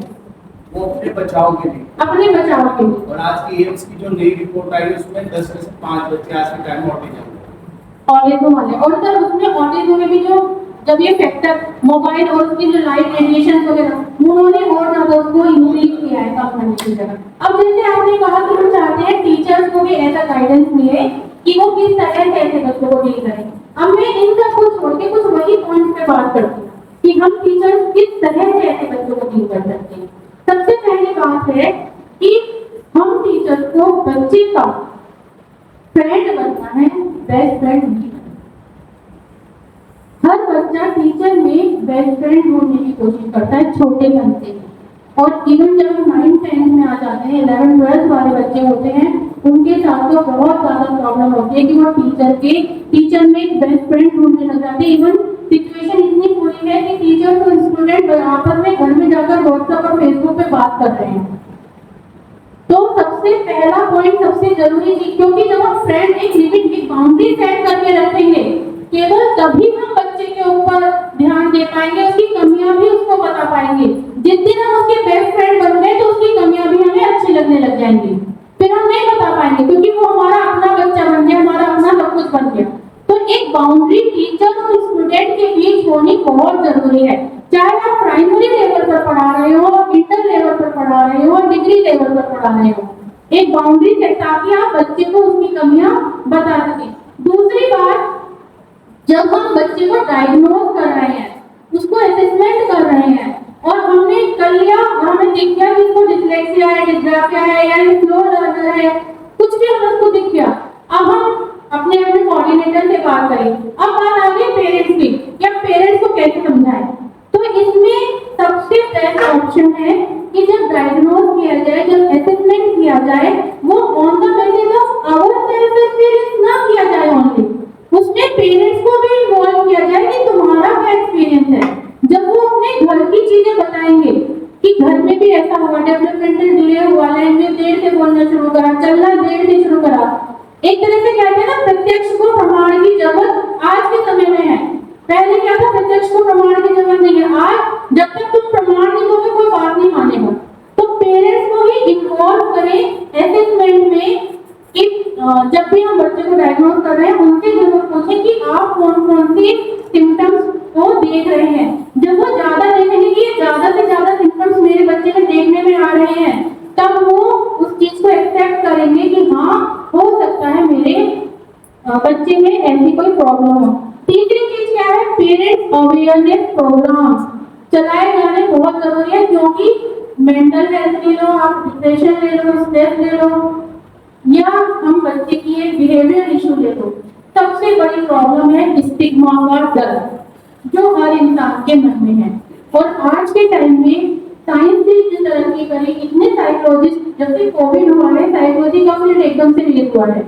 वो अपने बचाव के लिए, अपने बचाव के लिए। और आज की एम्स की जो नई रिपोर्ट आई है उसमें 10 में से 5 बच्चे आज के टाइम में ऑटिज्म ऑटिज्म वाले, और सर उसमें ऑटिज्म में भी जो जब ये फैक्टर मोबाइल और उसकी जो लाइट रेडिएशन वगैरह उन्होंने और ज्यादा उसको इंक्रीज किया है कम करने की जगह। अब जैसे आपने कहा कि हम चाहते हैं टीचर्स को भी ऐसा गाइडेंस मिले कि वो किस तरह से ऐसे बच्चों को डील करें। अब मैं इन सब को छोड़ के कुछ वही पॉइंट पे बात करती हूँ कि हम टीचर्स किस तरह से ऐसे बच्चों को डील कर सकते हैं। सबसे पहली बात है कि हम टीचर्स को बच्चे का फ्रेंड बनना है, बेस्ट फ्रेंड नहीं। हर बच्चा टीचर में बेस्ट फ्रेंड ढूंढने की कोशिश करता है छोटे पन से, और इवन जब हम 9th 10th में आ जाते हैं, 11th 12th वाले बच्चे होते हैं, उनके साथ तो बहुत ज्यादा प्रॉब्लम होती है कि वो टीचर में एक बेस्ट फ्रेंड ढूंढने लग जाते हैं। इवन सिचुएशन इतनी बुरी है कि टीचर तो स्टूडेंट आपस में घर में जाकर व्हाट्सएप और फेसबुक पे बात कर रहे हैं। तो सबसे पहला पॉइंट सबसे जरूरी चीज, क्योंकि जब हम फ्रेंड एक लिमिट की बाउंड्री सेट करके रखेंगे, केवल तभी हम बच्चे के ऊपर ध्यान दे पाएंगे, उसकी कमियां भी उसको बता पाएंगे। जिस दिन हम उसके बेस्ट फ्रेंड बन गए तो उसकी कमियां भी हमें अच्छी लगने लग जाएंगी, फिर हम नहीं बता पाएंगे क्योंकि वो हमारा अपना बच्चा बन गया, हमारा अपना सब कुछ बन गया। तो एक बाउंड्री टीचर और स्टूडेंट के बीच होनी बहुत जरूरी है, चाहे आप प्राइमरी लेवल पर पढ़ा रहे हो, इंटर लेवल पर पढ़ा रहे हो, डिग्री लेवल पर पढ़ा रहे हो। एक बाउंड्री है ताकि आप बच्चे को उसकी कमियां बता सकें। दूसरी बात, जब हम बच्चे को डायग्नोज कर रहे हैं, उसको असेसमेंट कर रहे हैं और हमने कर लिया और हमें दिख गया कि इसको डिस्लेक्सिया है, डिस्ग्राफिया है या स्लो लर्नर है, कुछ भी हमें उसको दिख गया, अब हम अपने कोऑर्डिनेटर से बात करें। अब बात आ गई पेरेंट्स की, या पेरेंट्स को कैसे समझाएं। तो इसमें सबसे बेस्ट ऑप्शन है कि जब डायग्नोज किया जाए, जब असेसमेंट किया जाए, वो on the basis of our self experience ना किया जाए ओनली, उसमें पेरेंट्स को भी इन्वॉल्व किया जाए कि तुम्हारा क्या एक्सपीरियंस है। जब वो अपने घर की चीजें बताएंगे कि घर में भी ऐसा हुआ, डेवलपमेंटल डिले हुआ, लैंग्वेज देर से बोलना शुरू करा, चलना देर से शुरू करा, एक तरह से कहते हैं ना, प्रत्यक्ष को प्रमाण की जरूरत आज के समय में है। पहले क्या था, प्रत्यक्ष को प्रमाण की जरूरत नहीं है। आज जब तक तुम प्रमाण नहीं दोगे कोई बात नहीं मानेगा। तो पेरेंट्स को ही इन्वॉल्व करें असेसमेंट में कि जब भी हम बच्चे को डायग्नोज कर रहे हैं उनसे जरूर पूछें कि आप कौन कौन सी सिम्टम्स को देख रहे हैं। जब वो ज्यादा देखेंगे कि ज्यादा से ज्यादा सिम्टम्स मेरे बच्चे में देखने में आ रहे हैं, तब वो उस चीज को एक्सेप्ट करेंगे कि हाँ, हो सकता है मेरे बच्चे में ऐसी कोई प्रॉब्लम हो। तीसरी चीज क्या है, पेरेंट्स अवेयरनेस प्रोग्राम चलाए जाने बहुत जरूरी है, क्योंकि मेंटल हेल्थ ले लो, आप डिप्रेशन ले लो, स्ट्रेस ले लो, या हम बच्चे की एक बिहेवियर इशू ले लो, सबसे बड़ी प्रॉब्लम है स्टिग्मा का डर, जो हर इंसान के मन में है। और आज के टाइम में साइंस ने इतनी तरक्की करी, इतने साइकोलॉजिस्ट, जब से कोविड हुआ है साइकोलॉजी का फील्ड एकदम से रिलीज हुआ है,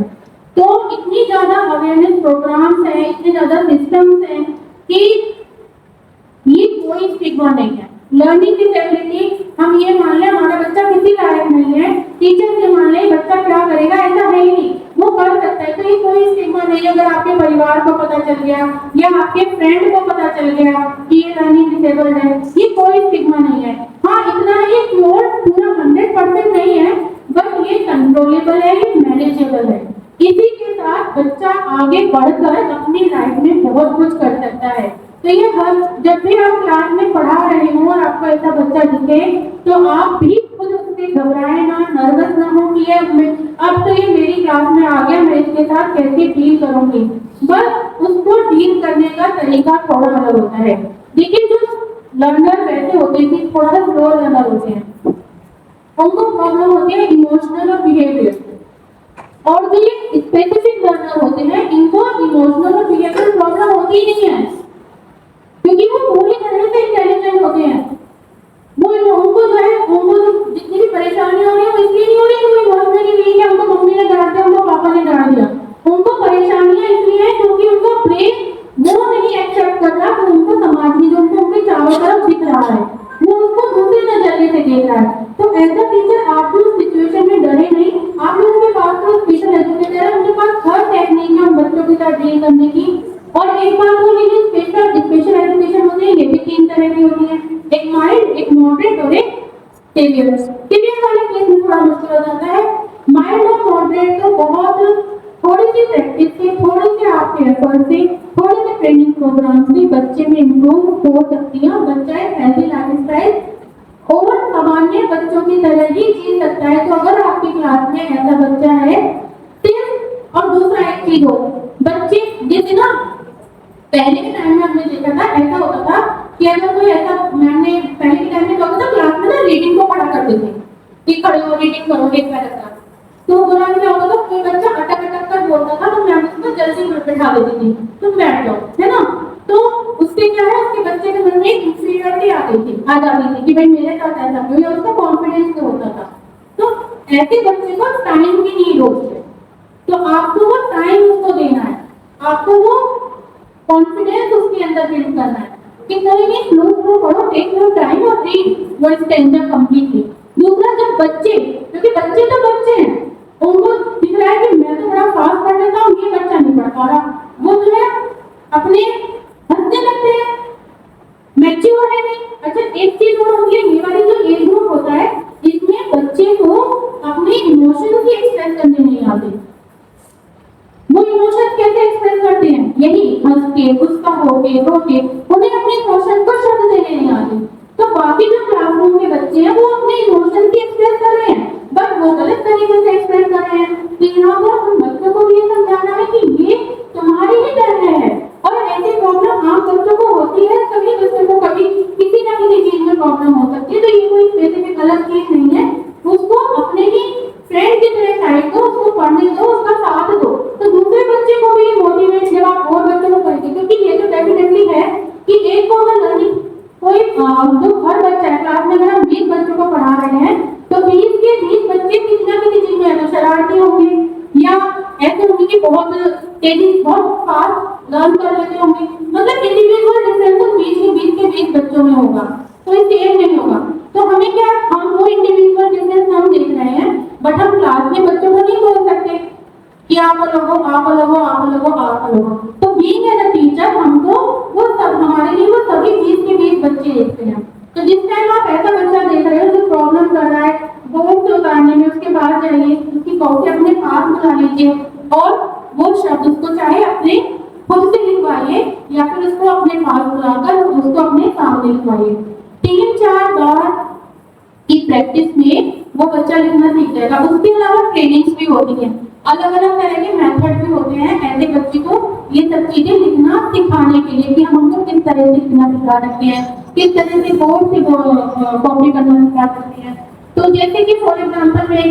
तो इतनी ज्यादा अवेयरनेस प्रोग्राम्स हैं, इतने ज्यादा सिस्टम्स हैं कि ये कोई स्टिग्मा नहीं है। लर्निंग डिसेबिलिटी, हम ये मान लें हमारा बच्चा किसी लायक नहीं है, टीचर से मान लें बच्चा क्या करेगा, ऐसा है ही नहीं, वो कर सकता है, तो ये कोई स्टिग्मा नहीं है। अगर आपके परिवार को पता चल गया या आपके फ्रेंड को पता चल गया कि ये लर्निंग डिसेबल्ड है, ये कोई स्टिग्मा नहीं है। हाँ, इतना ये प्योर पूरा 100% नहीं है, बट ये कंट्रोलेबल है, ये मैनेजेबल है। इसी के साथ बच्चा आगे बढ़कर अपनी लाइफ में बहुत कुछ कर सकता है। तो ये हर जब भी आप क्लास में पढ़ा रहे हो और आपको ऐसा बच्चा दिखे, तो आप भी खुद उससे घबराए ना, नर्वस ना हो कि अब तो ये मेरी क्लास में आ गया, मैं इसके साथ कैसे डील करूंगी। बस उसको डील करने का तरीका थोड़ा अलग होता है। लेकिन जो लर्नर वैसे होते हैं कि थोड़ा सा स्लो लर्नर होते हैं, उनको प्रॉब्लम होती है इमोशनल और बिहेवियर। और जो ये स्पेसिफिक लर्नर होते हैं इनको इमोशनल और बिहेवियर प्रॉब्लम होती ही नहीं है, क्योंकि वो पूरी तरह से इंटेलिजेंट होते हैं। वो उनको जो है उनको जितनी भी परेशानी हो रही है वो इसलिए नहीं हो रही कि वो इमोशनली वीक है, उनको मम्मी ने डांट दिया, उनको पापा ने डांट दिया। उनको परेशानियां इसलिए है क्योंकि उनका ब्रेन वो नहीं एक्सेप्ट कर रहा कि उनको समाज में जो उनके चारों तरफ दिख रहा है वो उसको दूसरे नजरिए से देख रहा है। तो एज अ टीचर आप भी उस सिचुएशन में डरे नहीं, आप लोगों के पास तो स्पेशल एजुकेटर है, उनके पास हर टेक्निक है उन बच्चों के साथ डील करने की। और एक बात तो ये स्पेशल एजुकेशन होती है ये भी 3 तरह की होती है, एक माइल्ड, एक मॉडरेट और एक सीवियर। सीवियर वाले केस में थोड़ा मुश्किल हो जाता है। माइल्ड और मॉडरेट तो बहुत थोड़ी सी प्रैक्टिस से, थोड़ी सी आपके एफर्ट से, थोड़े से ट्रेनिंग प्रोग्राम से बच्चे में इम्प्रूव हो सकती है। बच्चा एक हेल्दी लाइफस्टाइल और सामान्य बच्चों की तरह ही जी सकता है। तो अगर आपकी क्लास में ऐसा बच्चा है सिर्फ, और दूसरा एक चीज हो, बच्चे जैसे ना पहले के टाइम में हमने देखा था ऐसा होता था कि अगर कोई ऐसा, मैंने पहले के टाइम में क्या होता था क्लास में ना रीडिंग को पढ़ा करते थे कि खड़े हो रीडिंग करो एक पैराग्राफ। तो दौरान क्या होता था कोई बच्चा अटक अटक कर बोलता था तो मैम उसको जल्दी बैठा देती थी, तुम बैठ जाओ, है ना। तो उससे क्या है उसके बच्चे के मन में इंफीरियरिटी आ जाती थी कि भाई मेरे साथ ऐसा क्यों, या उसका कॉन्फिडेंस नहीं होता था। तो ऐसे बच्चे को टाइम की नीड होती है, तो आपको वो टाइम उसको देना है, आपको वो कॉन्फिडेंस उसके अंदर बिल्ड करना है कि कोई नहीं स्लो पढ़ो, टेक योर टाइम और रीड वन स्टैंडा कंप्लीटली। दूसरा जब बच्चे, क्योंकि बच्चे तो बच्चे हैं, उनको दिख रहा है कि मैं तो बड़ा फास्ट पढ़ लेता हूँ, ये बच्चा नहीं पढ़ पा रहा, वो जो है अपने हंसने लगते हैं, मैच्योर है नहीं। अच्छा एक चीज और होती है, ये वाली जो एज ग्रुप होता है इसमें बच्चे को अपने इमोशंस की एक्सप्रेस करने नहीं आते। वो इमोशन कैसे एक्सप्रेस करते हैं, यही हंस के, गुस्सा होके, रो के, उन्हें अपने इमोशन को शब्द देने नहीं आते। तो बाकी जो क्लासरूम के बच्चे हैं वो अपने इमोशन की एक्सप्रेस कर रहे हैं, बट वो गलत तरीके से एक्सप्रेस कर रहे हैं। तो यहाँ पर हम बच्चों को ये समझाना है कि ये तुम्हारी ही तरह है, और ऐसी प्रॉब्लम आम बच्चों को होती है, सभी बच्चों को कभी किसी ना किसी चीज में प्रॉब्लम हो सकती है। तो ये कोई स्पेसिफिक अलग चीज नहीं है, उसको अपने ही फ्रेंड की तरह साइड दो, उसको पढ़ने दो, उसका साथ दो, तो दूसरे बच्चे को भी मोटिवेट जब आप और बच्चों को करेंगे। क्योंकि ये तो डेफिनेटली है कि एक को अगर लर्निंग कोई जो हर बच्चा है क्लास में, अगर हम 20 बच्चों को पढ़ा रहे हैं तो 20 के 20 बच्चे किसी ना किसी चीज में शरारती होंगे, या ऐसे होंगे कि बहुत तेजी बहुत फास्ट लर्न कर लेते होंगे। मतलब इंडिविजुअल डिफरेंस 20 के 20 बच्चों में होगा, कोई सेम नहीं होगा। तो हमें क्या, हम वो इंडिविजुअल डिफरेंस हम देख रहे हैं, बट हम क्लास में बच्चों को नहीं बोल सकते कि आप अलग हो, आप अलग हो, आप अलग हो, आप अलग हो। तो बीइंग एज अ टीचर हमको वो सब, हमारे लिए वो सभी 20 के 20 बच्चे देखते हैं। तो जिस टाइम आप ऐसा बच्चा देख रहे हो जो प्रॉब्लम कर रहा है बोर्ड से उतारने में, उसके बाद जाइए उसकी कॉपी अपने पास बुला लीजिए और वो शब्द उसको चाहे अपने खुद से लिखवाइए या फिर उसको अपने पास बुलाकर उसको अपने सामने लिखवाइए। 3-4 बार की प्रैक्टिस में वो बच्चा लिखना सीख जाएगा। उसके अलावा ट्रेनिंग्स भी होती है, अलग अलग तरह के मेथड भी होते हैं ऐसे बच्चे को ये सब चीजें लिखना सिखाने के लिए कि हम उनको किस तरह से लिखना सिखा सकते हैं, किस तरह से बोर्ड से कॉपी करना सिखा सकते हैं। तो जैसे कि फॉर एग्जांपल मैं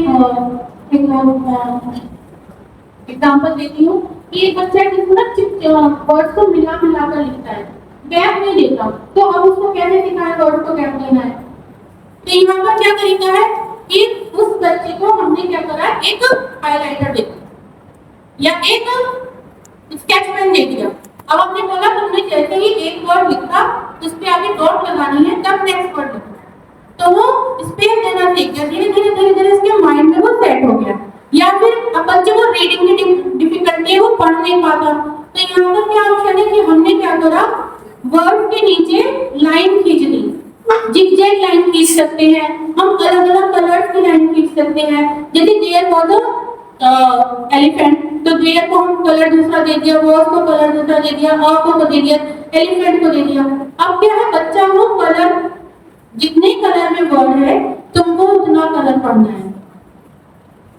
एग्जांपल देती हूँ कि एक बच्चा है जिसको ना वर्ड को मिला कर लिखता है, गैप नहीं देता, तो अब उसको कैसे सिखाएं वर्ड को गैप देना है। तो यहाँ पर क्या तरीका है कि उस बच्चे को हमने क्या करा, एक हाइलाइटर दे दिया या एक स्केच पेन दे दिया। अब हमने बोला तुमने जैसे ही एक वर्ड लिखा उस पे आगे डॉट लगानी है, तब नेक्स्ट वर्ड लिखना। तो वो स्पेस देना सीख गया, धीरे धीरे उसके माइंड में वो सेट हो गया। या फिर अब बच्चे को रीडिंग की डिफिकल्टी है, वो पढ़ नहीं पाता, तो यहाँ पर क्या ऑप्शन है कि हमने क्या करा, वर्ड के नीचे लाइन खींच दी, जिगजैग लाइन खींच सकते हैं हम, अलग अलग कलर्स की लाइन खींच सकते हैं। जैसे देयर वाज अ एलिफेंट, तो देयर को हम कलर दूसरा दे दिया, वाज को कलर दूसरा दे दिया, अ को दे दिया, एलिफेंट को दे दिया। अब क्या है, बच्चा को कलर, जितने कलर में वर्ड है तुमको उतना कलर पढ़ना है।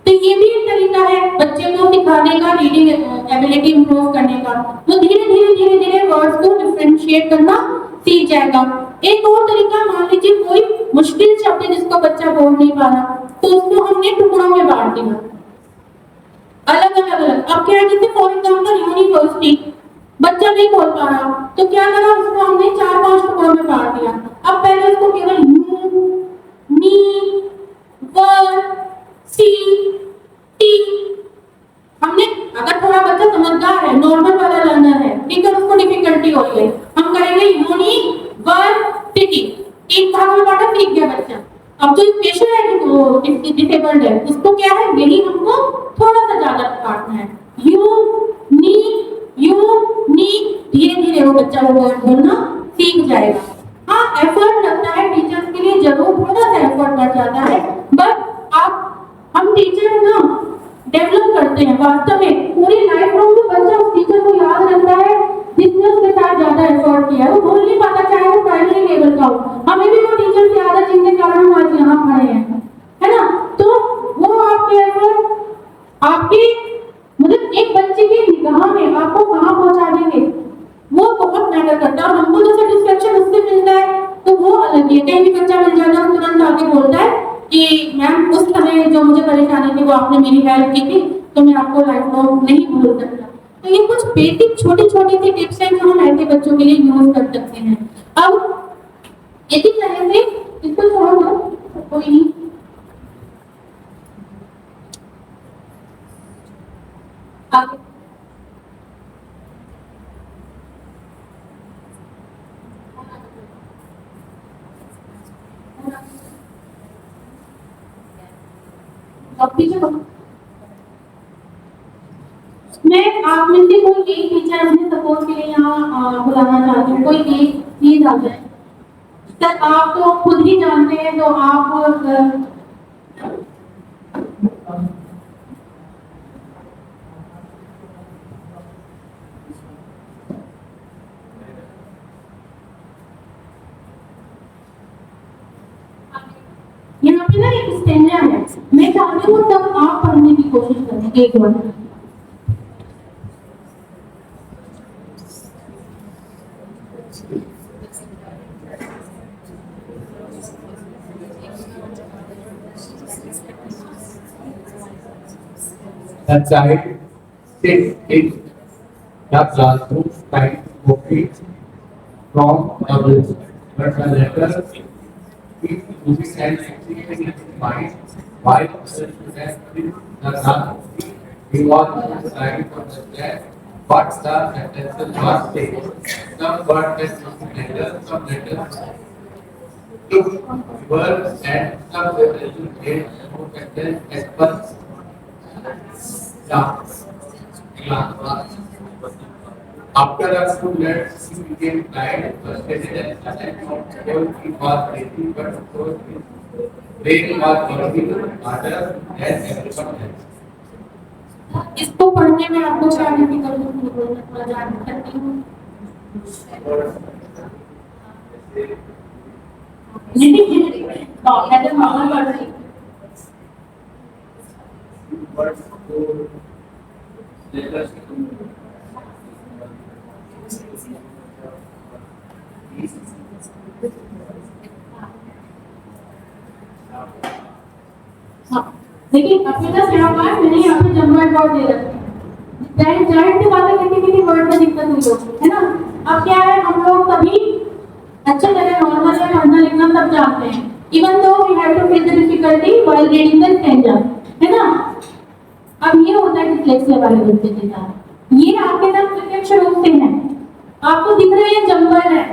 तो ये भी एक तरीका है बच्चे को सिखाने का, रीडिंग एबिलिटी इंप्रूव करने का। वो धीरे धीरे वर्ड्स को डिफरेंशिएट करना सीख जाएगा। एक और तरीका, मान लीजिए कोई मुश्किल शब्द है जिसको बच्चा बोल नहीं पा रहा, तो उसको हमने टुकड़ों में बांट दिया, अलग अलग अलग। अब क्या है, जैसे फॉर एग्जाम्पल यूनिवर्सिटी, बच्चा नहीं बोल पा रहा, तो क्या करा, उसको हमने 4-5 टुकड़ों में बांट दिया। अब पहले उसको केवल you, knee, were, C, T, हमने, अगर थोड़ा बच्चा समझदार है, नॉर्मल वाला लर्नर है, ठीक है, उसको डिफिकल्टी हो रही है, हम करेंगे यूनी, वर, टी, 3 भाग में बांटा, सीख गया बच्चा। अब जो स्पेशल है, डिसेबल्ड है, उसको क्या है, यही हमको थोड़ा सा ज्यादा काटना है, यू, नी, धीरे धीरे वो बच्चा वो वर्ड बोलना सीख जाएगा। हाँ, एफर्ट लगता है टीचर्स के लिए, जरूर थोड़ा सा एफर्ट बढ़ जाता है, बट हम टीचर ना डेवलप करते हैं वास्तव में, पूरी लाइफ लॉन्ग में बच्चा उस टीचर को याद रहता है जिसने उसके साथ ज्यादा एफर्ट किया है। वो भूल नहीं पाता, चाहे वो प्राइमरी लेवल का हो। हमें भी वो टीचर से याद है जिनके कारण हम आज यहाँ खड़े हैं, है ना। तो वो आपके एफर्ट, आपकी मतलब एक बच्चे की निगाह में आपको कहाँ पहुंचा देंगे, वो बहुत मैटर करता है। और हमको जो सेटिस्फेक्शन उससे मिलता है तो वो अलग है। कहीं भी बच्चा मिल जाता है तुरंत आके बोलता है कि मैम उस समय जो मुझे परेशानी थी वो आपने मेरी हेल्प की थी, तो मैं आपको लाइफ लॉन्ग नहीं भूल सकता। तो ये कुछ बेसिक छोटी छोटी सी टिप्स हैं जो हम ऐसे बच्चों के लिए यूज कर सकते हैं। अब इसी तरह से इसको छोड़ दो, कोई नहीं, आगे अब पीछे बढ़ो। मैं आप में से कोई एक टीचर अपने सपोर्ट के लिए यहाँ बुलाना चाहती हूँ, कोई एक प्लीज आ जाए। सर आप तो खुद ही जानते हैं, तो आप यहाँ पे ना एक स्टैंजा है, मैं चाहती हूँ तब आप पढ़ने की कोशिश करें एक बार। The child sits in the classroom trying to copy from others, but the letter is moving and executing in his mind while the student is the class. He was trying to understand what the sentence was saying. Some words that letters, some letters took words and some letters made no sentence as per after a few minutes, he became tired, frustrated, and started to he was breathing, but of course his brain was working harder than everyone else. इसको पढ़ने में आपको क्या difficulty थोड़ा जान सकती हूँ? नहीं, मैं तो नॉर्मल पढ़ रही हूँ। Words to letters हाँ, देखिए अपने पास यहाँ पर मैंने यहाँ पे जंगल वर्ड दे रखे हैं। जाहिर सी बात है किसी वर्ड में दिक्कत नहीं होती है ना। अब क्या है, हम लोग सभी अच्छे तरह नॉर्मल है, पढ़ना लिखना सब जानते हैं। Even though we have to face the difficulty while reading the stanza, है ना। अब ये होता है डिस्लेक्सिया वाले बच्चे के साथ, ये आपके साथ प्रत्यक्ष रूप से है, आपको दिख रहा है जंगल है,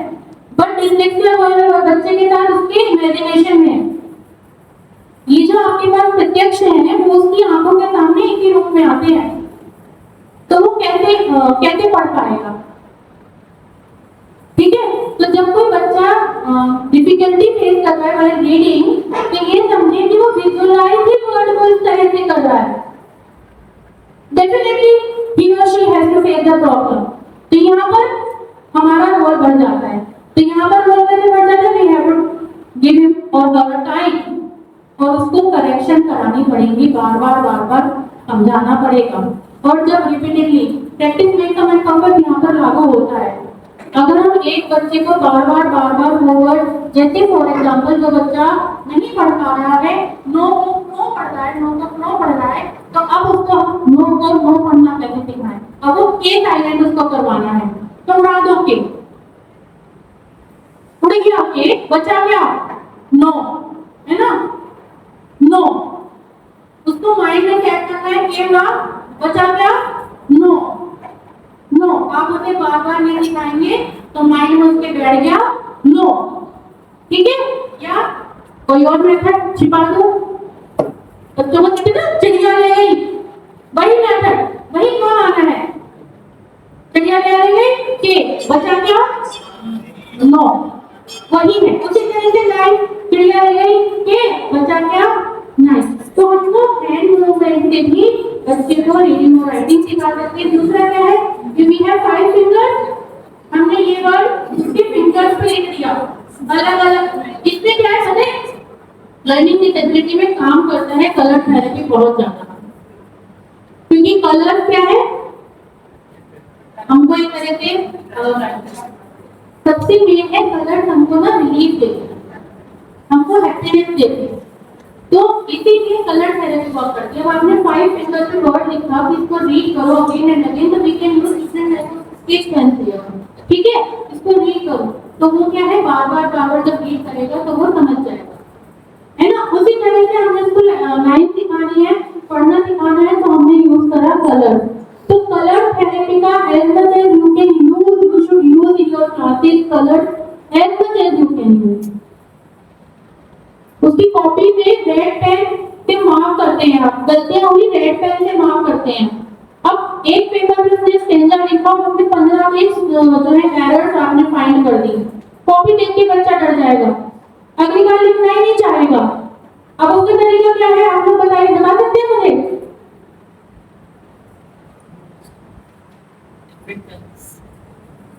बट डिस्लेक्सिया वाले बच्चे के साथ उसके इमेजिनेशन में ये जो आपके पास प्रत्यक्ष है वो उसकी आंखों के सामने एक ही रूप में आते हैं, तो वो कैसे पढ़ पाएगा। ठीक है, तो जब कोई बच्चा डिफिकल्टी फेस कर रहा है व्हाइल रीडिंग, तो ये समझे कि वो विजुअलाइज ही वर्ड को इस तरह से कर रहा है, definitely he or she has to face the problem। तो यहाँ पर हमारा रोल बढ़ जाता है, तो यहाँ पर रोल कैसे बढ़ जाता है, we have to give him or her time और उसको करेक्शन करानी पड़ेगी, बार बार समझाना पड़ेगा। और जब repeatedly practice makes a man perfect यहाँ पर लागू होता है। अगर हम एक बच्चे को बार बार होमवर्क, जैसे फॉर एग्जाम्पल जो बच्चा नहीं पढ़ पा रहा है, नो पढ़ रहा है, नो पढ़ रहा है, तो अब उसको हम नो पढ़ना कैसे सिखाएं? अब वो के साइलेंट उसको करवाना है, तो उड़ा दो के, उड़ गया के, बचा गया नो, है ना, नो, उसको माइंड में सेट करना है के ना, बचा गया नो, नो, आप उसे बार बार नहीं सिखाएंगे तो माइंड में उसके बैठ गया नो, ठीक है? या कोई और मेथड छिपा दो, बच्चों को कहते ना चिड़िया ले गई, वही मेथड, वही कौन आना है, चिड़िया ले गई के, बचा क्या नो, वही है। उसी तरह से लाइन, चिड़िया ले गई के, बचा क्या नाइन। तो हमको हैंड मूवमेंट से भी बच्चे को रीडिंग और राइटिंग सिखा सकते हैं। दूसरा क्या है कि वी हैव 5 फिंगर्स, हमने ये वर्ड उसके फिंगर्स पे लिख दिया अलग अलग। इसमें क्या है पता है, लर्निंग डिसेबिलिटी में काम करता है कलर थेरेपी बहुत ज्यादा, क्योंकि कलर क्या है, हमको एक तरह से सबसे मेन है कलर, हमको ना रिलीफ देते हैं, हमको हैप्पीनेस देते हैं, तो इसीलिए कलर थेरेपी वर्क करती है। अब आपने 5 फिंगर्स पे वर्ड लिखा, फिर इसको रीड करो अगेन एंड अगेन, तो we can use different type of sketch pen here, ठीक है? इसको रीड करो तो वो क्या है, बार बार जब रीड करेगा तो वो समझ जाएगा, है ना? उसी तरह से हमने इसको लाइन सिखानी है, पढ़ना सिखाना है, तो हमने यूज करा कलर। तो कलर थेरेपी का as much as you can use, you should use in your classes color as much as you can use। उसकी कॉपी पे रेड पेन से मार्क करते हैं, आप गलतियां हुई रेड पेन से मार्क करते हैं। अब एक पेपर में उसने स्टेंजा लिखा और उसने 15-20 जो है एरर्स आपने फाइंड कर दी, कॉपी देख के बच्चा डर जाएगा, अगली बार लिखना ही नहीं चाहेगा। अब उसका तरीका क्या है, आप लोग बताइए, बता सकते हैं मुझे?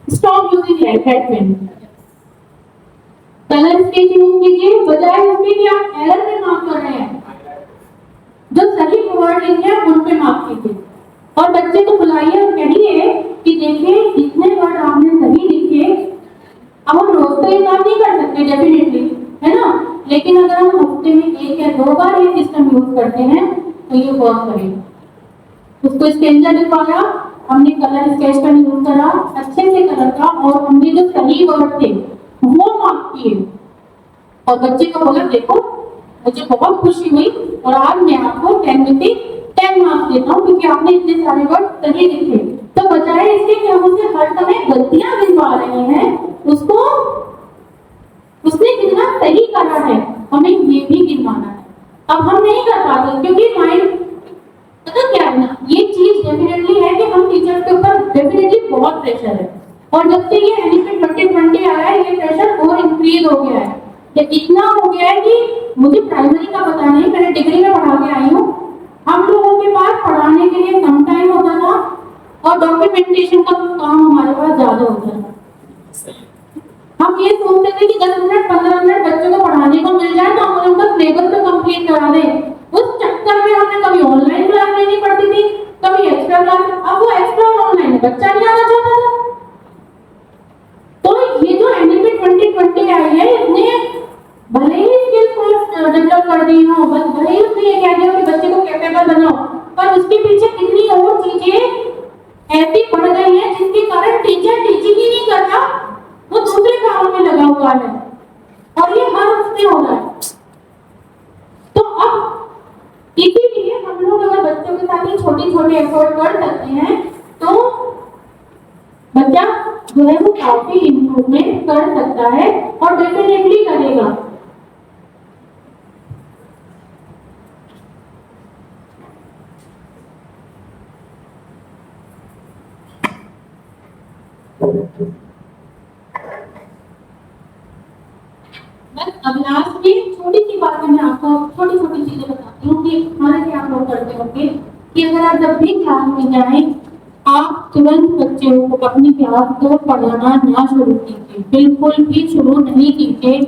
Stop using red pen, colour sketch use कीजिए, बजाय उसके कि आप एरर पे मार्क कर रहे हैं, जो सही वर्ड लिखे हैं उन पे मार्क कीजिए। और बच्चे को बुलाइए और कहिए कि देखिए इतने वर्ड आपने सही लिखे। अब हम रोज तो ये काम नहीं कर सकते डेफिनेटली, है ना, लेकिन अगर हम हफ्ते में 1 या 2 बार ये सिस्टम यूज करते हैं तो ये वर्क करेगा। उसको स्टेंजा लिखवाया, हमने कलर स्केच पेन यूज करा, अच्छे से कलर का, और हमने जो सही वर्ड थे वो मार्क किए, और बच्चे को बोला देखो मुझे बहुत खुशी हुई और आज मैं आपको 10 में से 10 मार्क्स देता हूँ क्योंकि आपने इतने सारे वर्ड सही लिखे। तो बजाय इसके कि हम उसे हर समय गलतियां गिनवा रहे हैं, उसको उसने कितना सही करा है हमें ये भी गिनवाना है। अब हम नहीं कर पाते क्योंकि माइंड पता क्या है ना, ये चीज डेफिनेटली है कि हम टीचर के ऊपर डेफिनेटली बहुत प्रेशर है, और जब से ये एनईपी 2020 आया है ये प्रेशर और इंक्रीज हो गया है। ये इतना हो गया है कि मुझे प्राइमरी का पता नहीं, मैंने डिग्री में पढ़ा के आई हूँ, हम लोगों के पास पढ़ाने के लिए कम टाइम होता था और डॉक्यूमेंटेशन का काम हमारे पास ज्यादा होता था। हम ये सोचते थे कि 10 मिनट 15 मिनट बच्चों को पढ़ाने को मिल जाए तो हम उनका सिलेबस तो कंप्लीट करा दें। उस चक्कर में हमने कभी ऑनलाइन क्लास लेनी पड़ती थी, कभी एक्स्ट्रा क्लास। अब वो एक्स्ट्रा और ऑनलाइन बच्चा नहीं आना चाहता था। तो ये जो एनईपी 2020 आई है इसने भले ही स्किल फोर्स डेवलप कर दी हो, बस भले ही उसने ये कह दिया कि बच्चे को कैपेबल बनाओ, पर उसके पीछे कितनी और चीजें ऐसी बढ़ गई हैं जिसके कारण टीचर टीचिंग ही नहीं कर रहा, वो दूसरे कामों में लगा हुआ है, और ये हर हफ्ते हो रहा है। तो अब इसीलिए हम लोग अगर बच्चों के साथ ये छोटे-छोटे एफर्ट कर सकते हैं तो बच्चा जो है वो काफी इम्प्रूवमेंट कर सकता है और डेफिनेटली करेगा। बस अब लास्ट में छोटी सी बात मैं आपको छोटी चीजें बताती हूँ कि हमारे क्या आप लोग करते होंगे कि अगर आप जब भी क्लास में जाएं आप तुरंत बच्चों को अपनी क्लास को पढ़ाना ना शुरू कीजिए, बिल्कुल भी शुरू नहीं कीजिए।